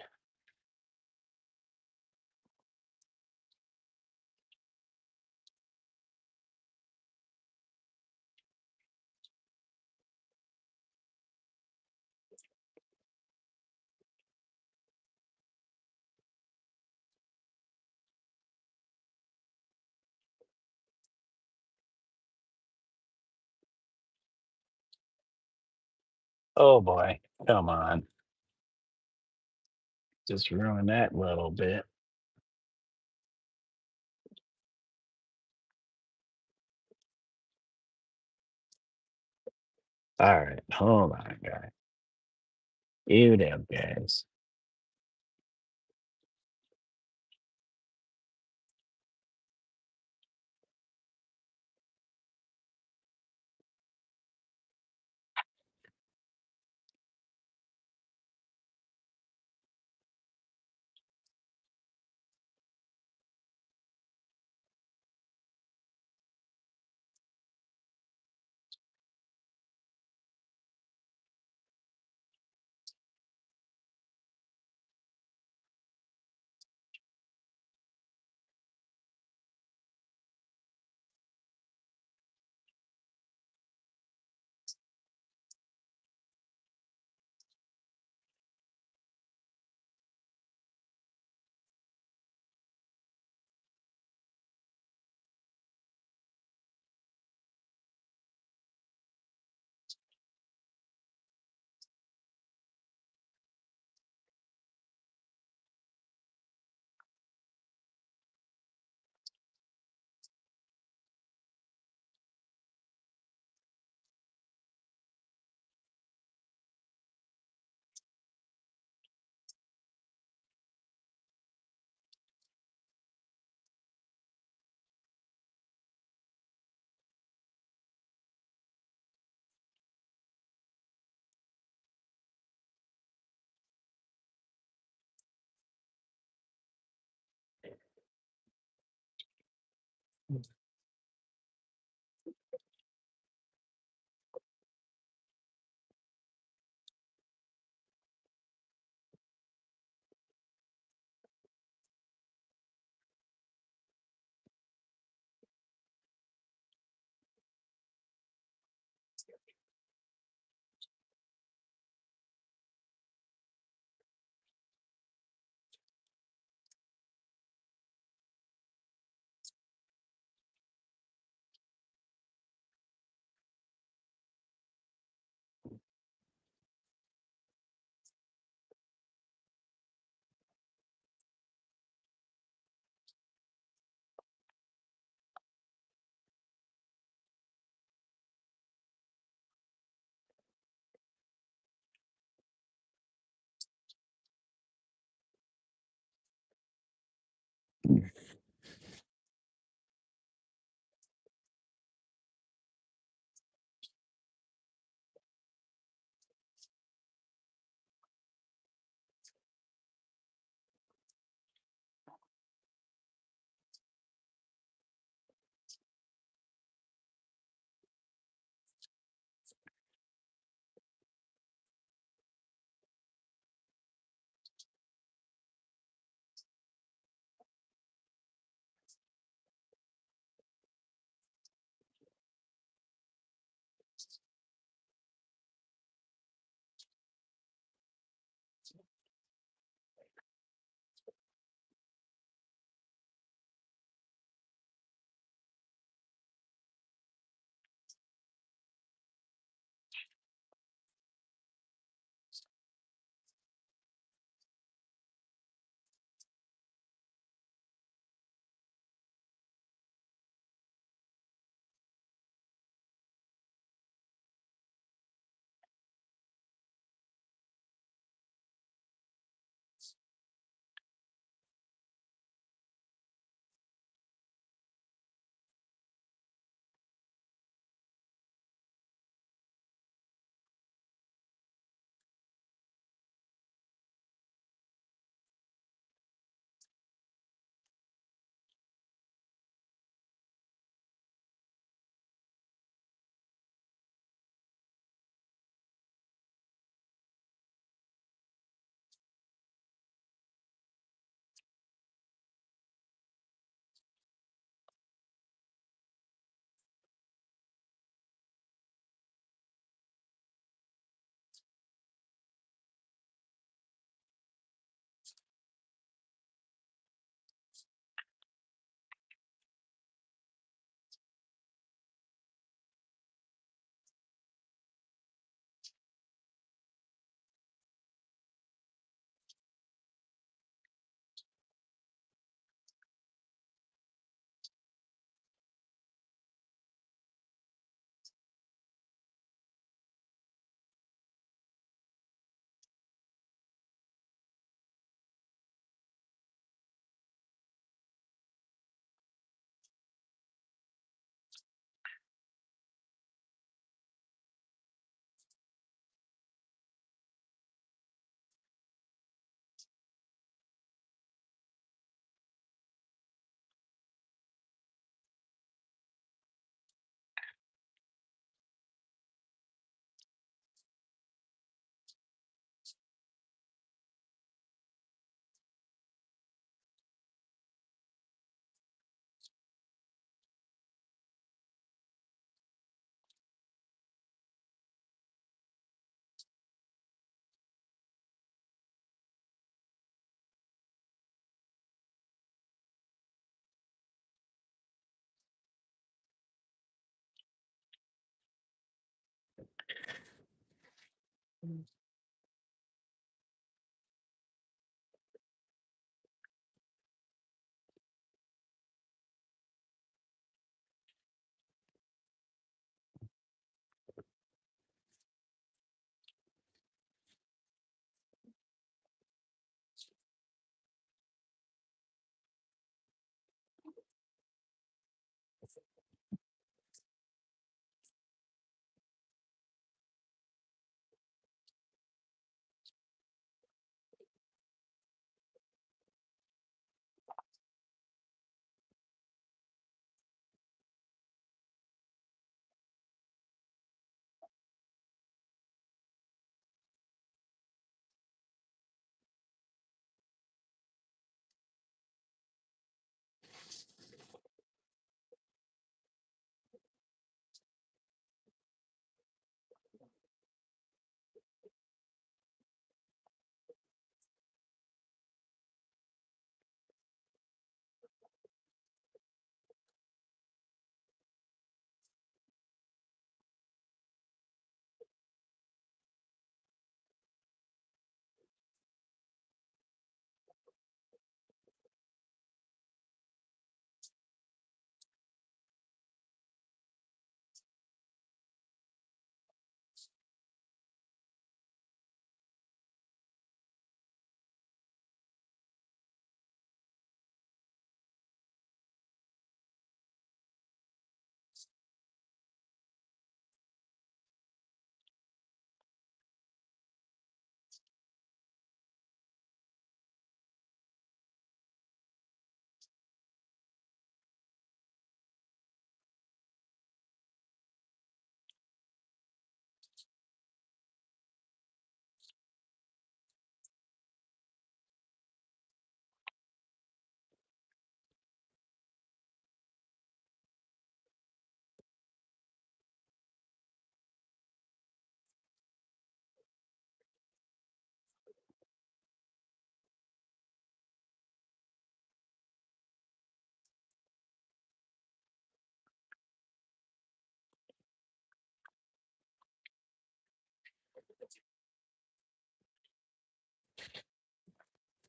Speaker 1: Oh boy, come on. Just ruin that little bit. All right, hold on, guys. You them guys.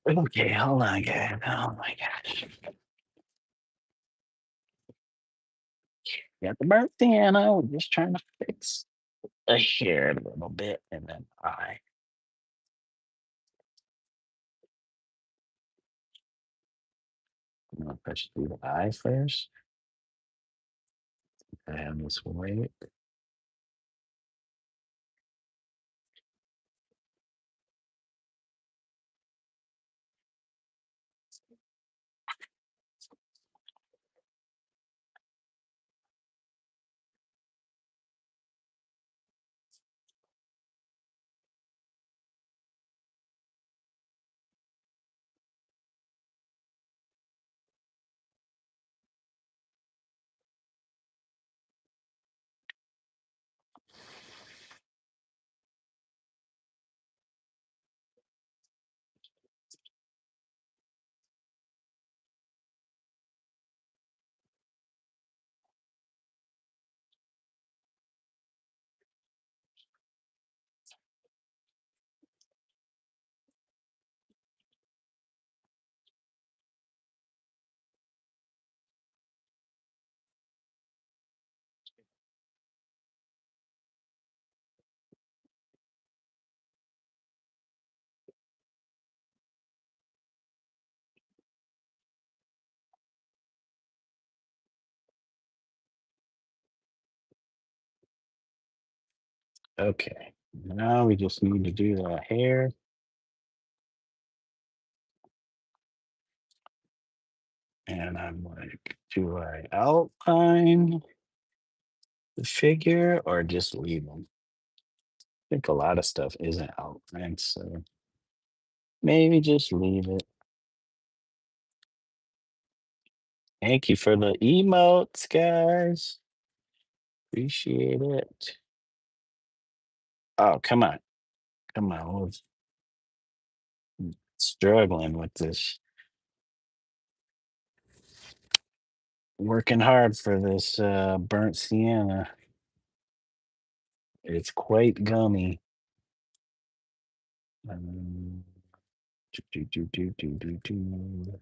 Speaker 1: Okay, hold on, guys. Oh my gosh. Got the burnt sienna. We're just trying to fix the hair a little bit, and then I'm gonna push through the eye first. And this way. Okay. Now we just need to do the hair. And I'm like, do I outline the figure or just leave them? I think a lot of stuff isn't outlined, so maybe just leave it. Thank you for the emotes, guys. Appreciate it. Oh, come on. Come on. I was struggling with this. Working hard for this burnt sienna. It's quite gummy. Um, do, do, do, do, do, do.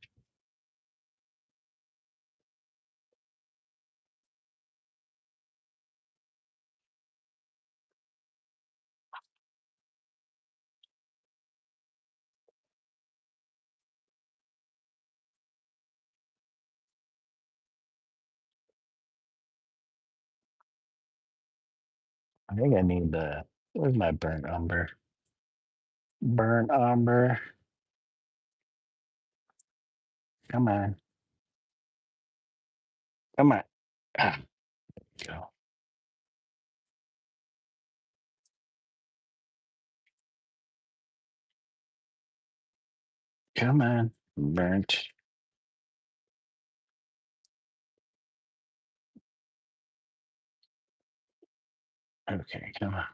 Speaker 1: I think I need the. Where's my burnt umber? Burnt umber. Come on. Come on. Ah, go. Come on. Burnt. Okay, come on.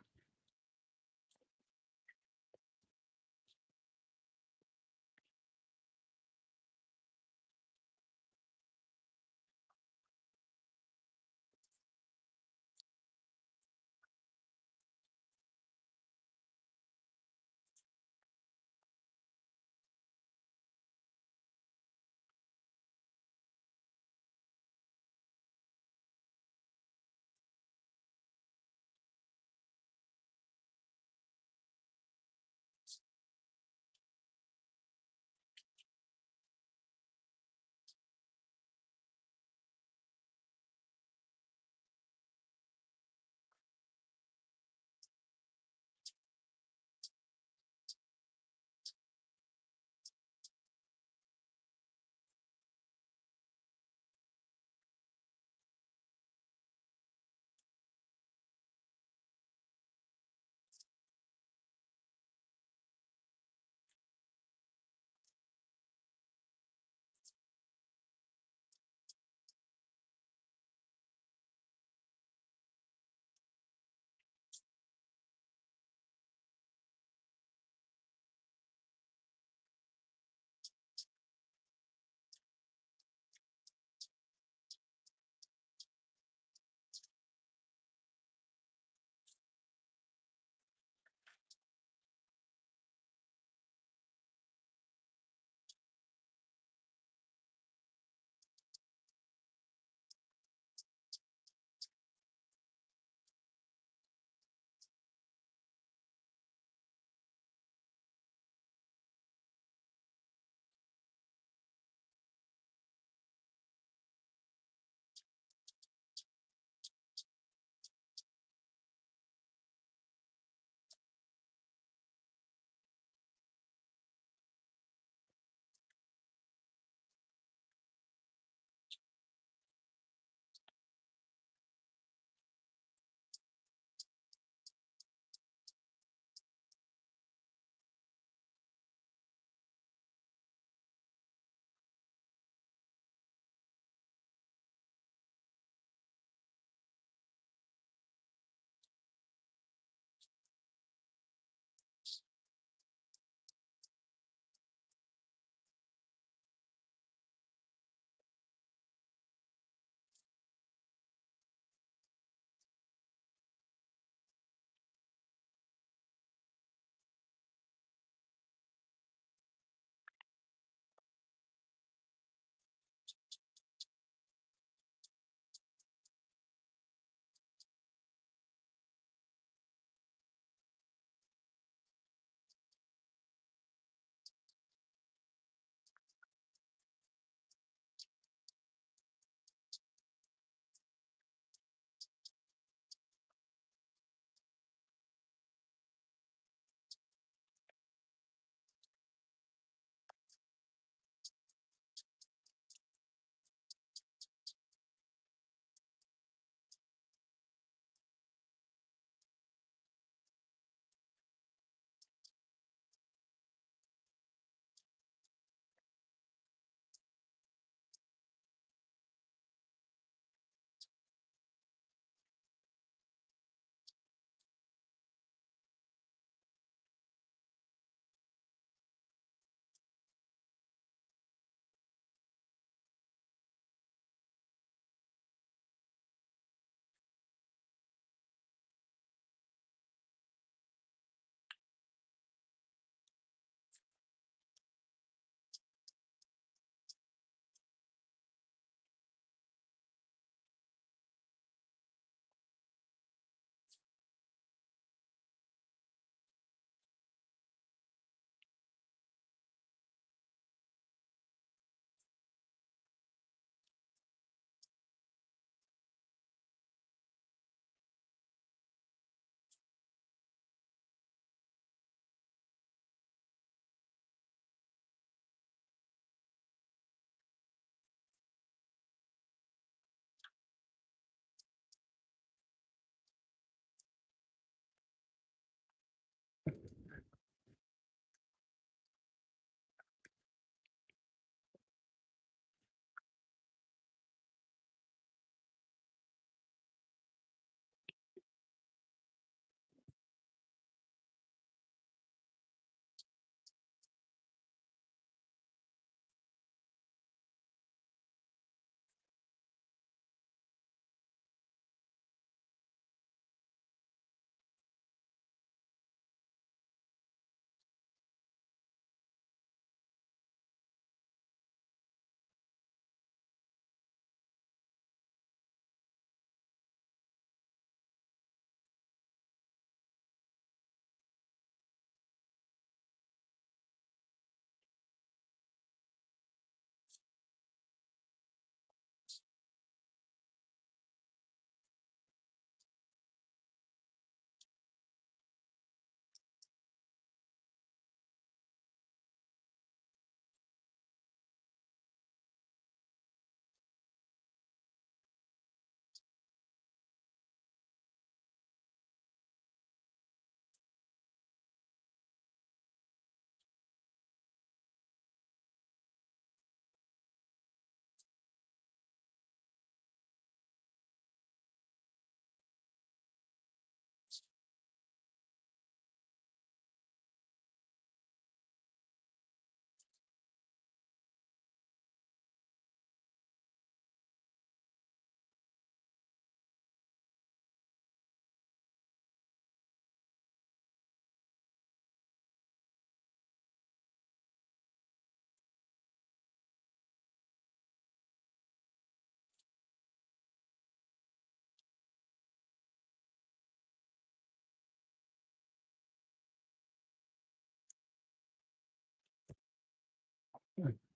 Speaker 1: We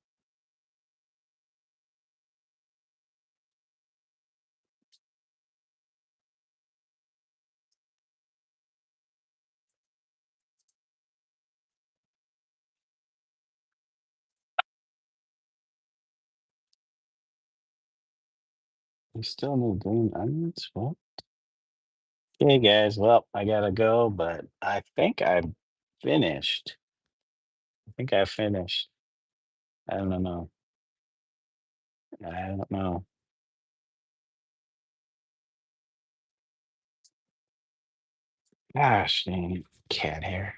Speaker 1: still need green onions? What? Okay, guys. Well, I gotta go, but I think I'm finished. I think I finished. I don't know. I don't know. Gosh, dang it. Cat hair.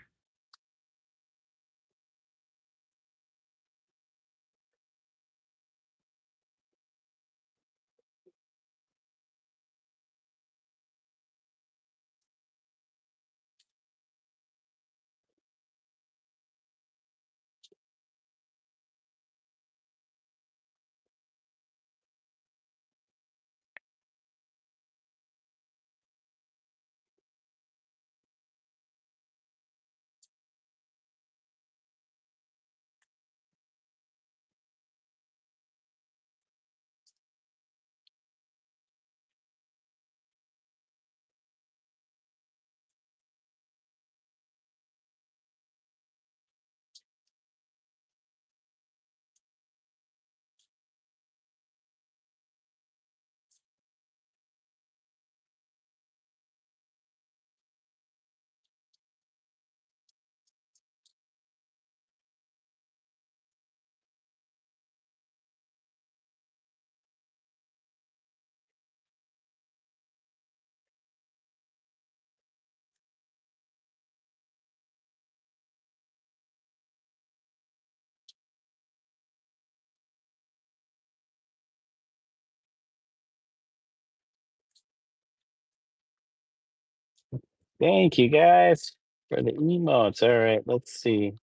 Speaker 1: Thank you guys for the emotes. All right, let's see.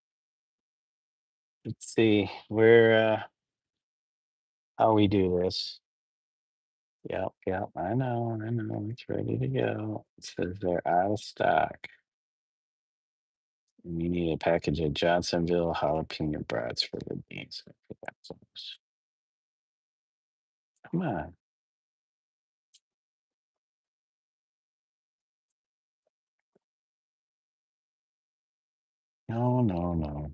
Speaker 1: Let's see where how we do this. Yep, yep, I know. It's ready to go. It says they're out of stock. And you need a package of Johnsonville jalapeno brats for the beans. I forgot those. Come on. No, no, no.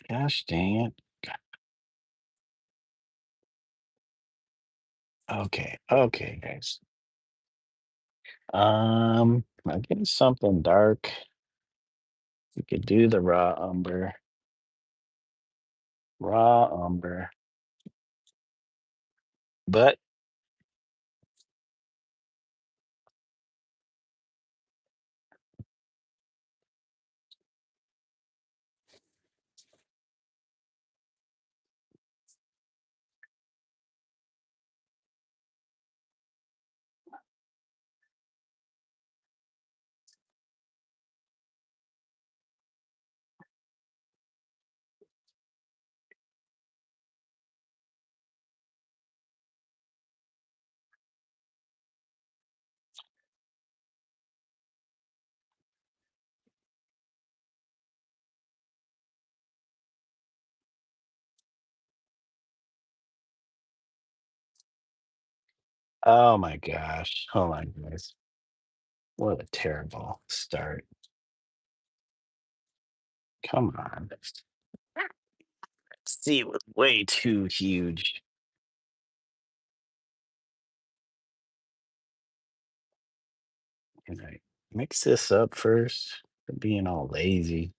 Speaker 1: Gosh dang it. Okay, okay, guys. I get something dark. We could do the raw umber. Raw umber. But oh my gosh. Hold on, guys. What a terrible start. Come on. See, it was way too huge. Can I mix this up first? For being all lazy.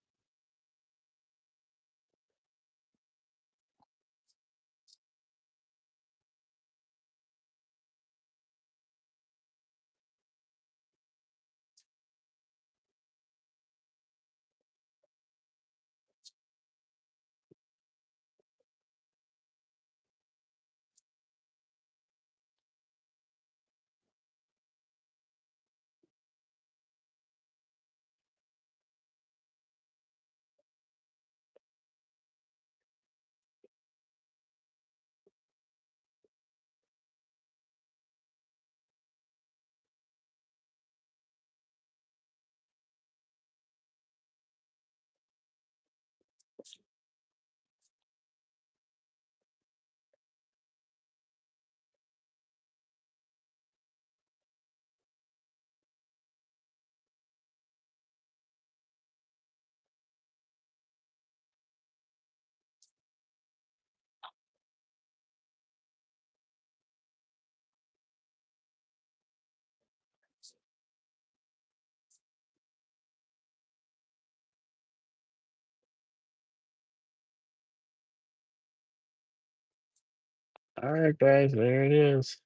Speaker 1: All right, guys, there it is.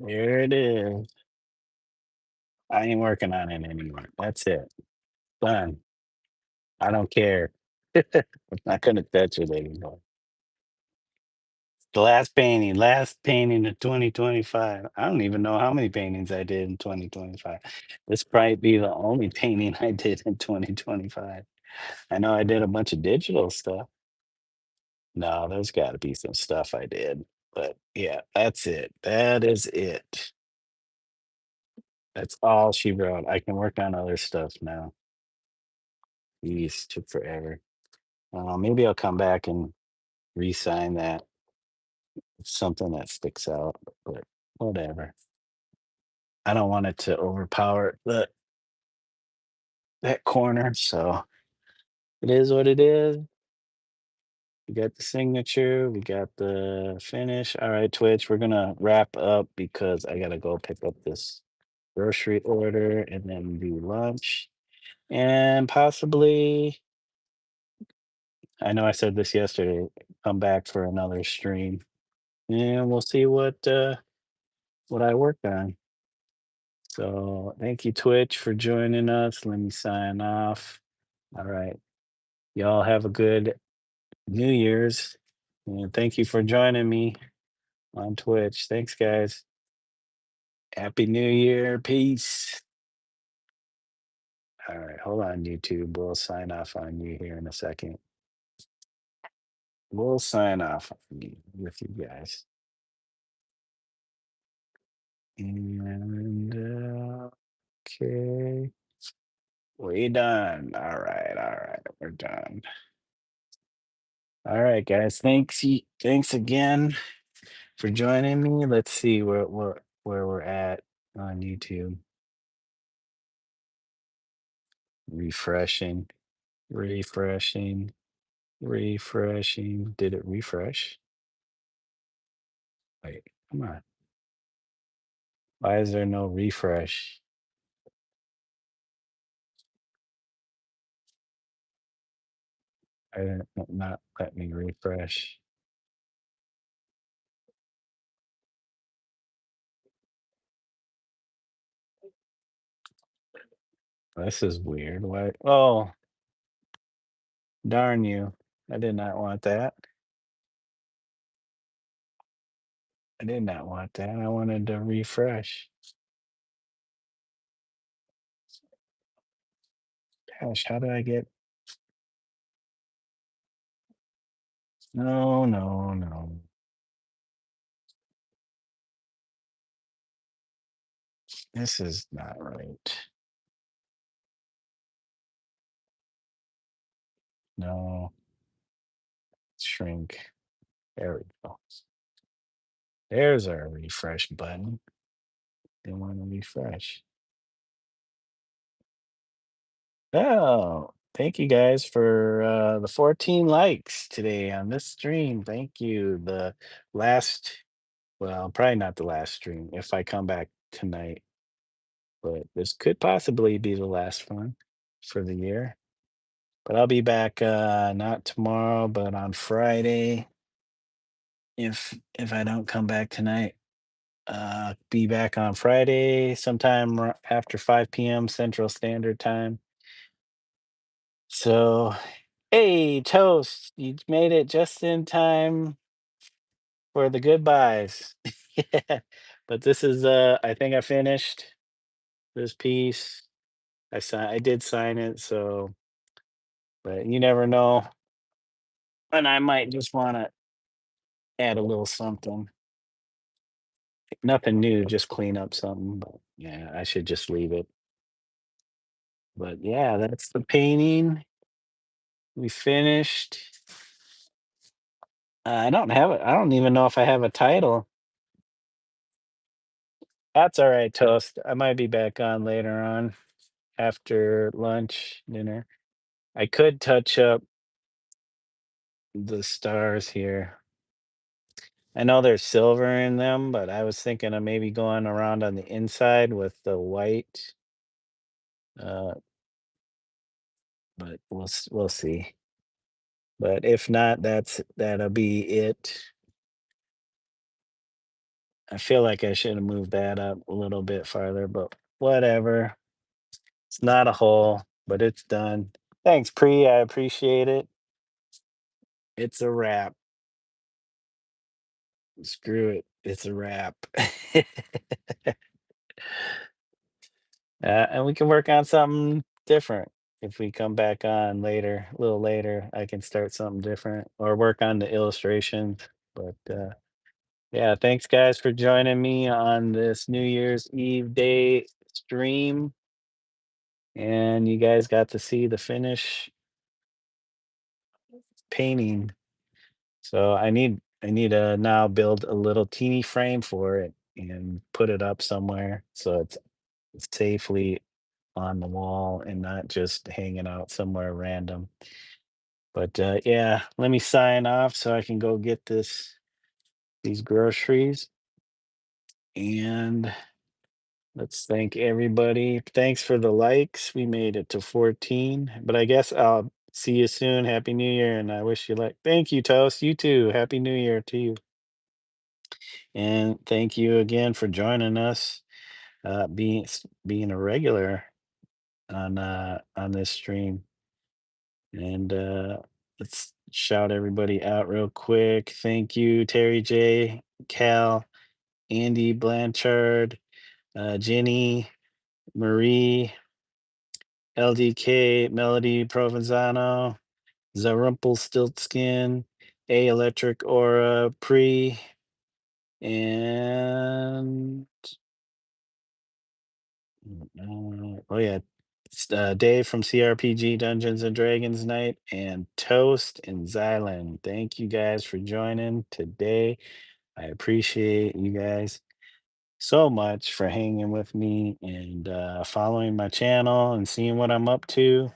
Speaker 1: There it is. I ain't working on it anymore. That's it. Done. I don't care. I'm not gonna touch it anymore. The last painting of 2025. I don't even know how many paintings I did in 2025. This probably be the only painting I did in 2025. I know I did a bunch of digital stuff. No, there's got to be some stuff I did. But yeah, that's it. That is it. That's all she wrote. I can work on other stuff now. These took forever. Maybe I'll come back and re-sign that. It's something that sticks out, but whatever. I don't want it to overpower that corner, so it is what it is. We got the signature, we got the finish. All right, Twitch, we're gonna wrap up because I gotta go pick up this grocery order and then do lunch. And possibly, I know I said this yesterday, come back for another stream. And we'll see what I work on. So thank you, Twitch, for joining us. Let me sign off. All right. Y'all have a good New Year's. And thank you for joining me on Twitch. Thanks, guys. Happy New Year. Peace. All right. Hold on, YouTube. We'll sign off on you here in a second. We'll sign off with you guys. And okay. We done. All right. All right. We're done. All right, guys. Thanks again for joining me. Let's see where we're at on YouTube. Refreshing, refreshing, refreshing. Did it refresh? Wait, come on. Why is there no refresh? I didn't not let me refresh. This is weird. Why? Oh, darn you. I did not want that. I did not want that. I wanted to refresh. Gosh, how did I get? No, no, no. This is not right. No, shrink. There we go. There's our refresh button. They want to refresh. Oh, thank you guys for the 14 likes today on this stream. Thank you. The last, well, probably not the last stream if I come back tonight, but this could possibly be the last one for the year. But I'll be back not tomorrow, but on Friday if I don't come back tonight. Be back on Friday sometime after 5 p.m. Central Standard Time. So, hey, Toast, you made it just in time for the goodbyes. Yeah. But this is I think I finished this piece. I did sign it, so but you never know. And I might just want to add a little something. Nothing new, just clean up something. But yeah, I should just leave it. But yeah, that's the painting. We finished. I don't have it. I don't even know if I have a title. That's all right, Toast. I might be back on later on after lunch, dinner. I could touch up the stars here. I know there's silver in them, but I was thinking of maybe going around on the inside with the white. Uh, but we'll see. But if not, that'll be it. I feel like I should have moved that up a little bit farther, but whatever. It's not a hole, but it's done. Thanks, Pre. I appreciate it. It's a wrap. Screw it. It's a wrap. And we can work on something different. If we come back on later, a little later, I can start something different or work on the illustrations. But yeah, thanks guys for joining me on this New Year's Eve day stream. And you guys got to see the finish painting. So I need to now build a little teeny frame for it and put it up somewhere so it's safely on the wall and not just hanging out somewhere random. But yeah, let me sign off so I can go get these groceries. And let's thank everybody. Thanks for the likes. We made it to 14. But I guess I'll see you soon. Happy New Year. And I wish you luck. Thank you, Toast. You too. Happy New Year to you. And thank you again for joining us, being a regular on this stream. And let's shout everybody out real quick. Thank you, Terry J, Cal, Andy Blanchard, Jenny, Marie, LDK, Melody Provenzano, Zarumpelstiltskin, A Electric Aura, Pre, and oh yeah, it's, Dave from CRPG Dungeons and Dragons Night, and Toast and Xylan. Thank you guys for joining today. I appreciate you guys so much for hanging with me and following my channel and seeing what I'm up to.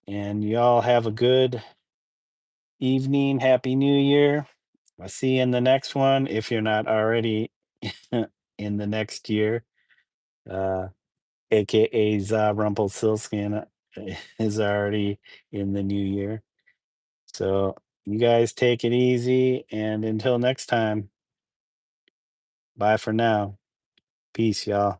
Speaker 1: And y'all have a good evening. Happy New Year. I'll see you in the next one if you're not already in the next year. Uh, AKA Za Rumpelstiltskin is already in the new year. So you guys take it easy. And until next time, bye for now. Peace, y'all.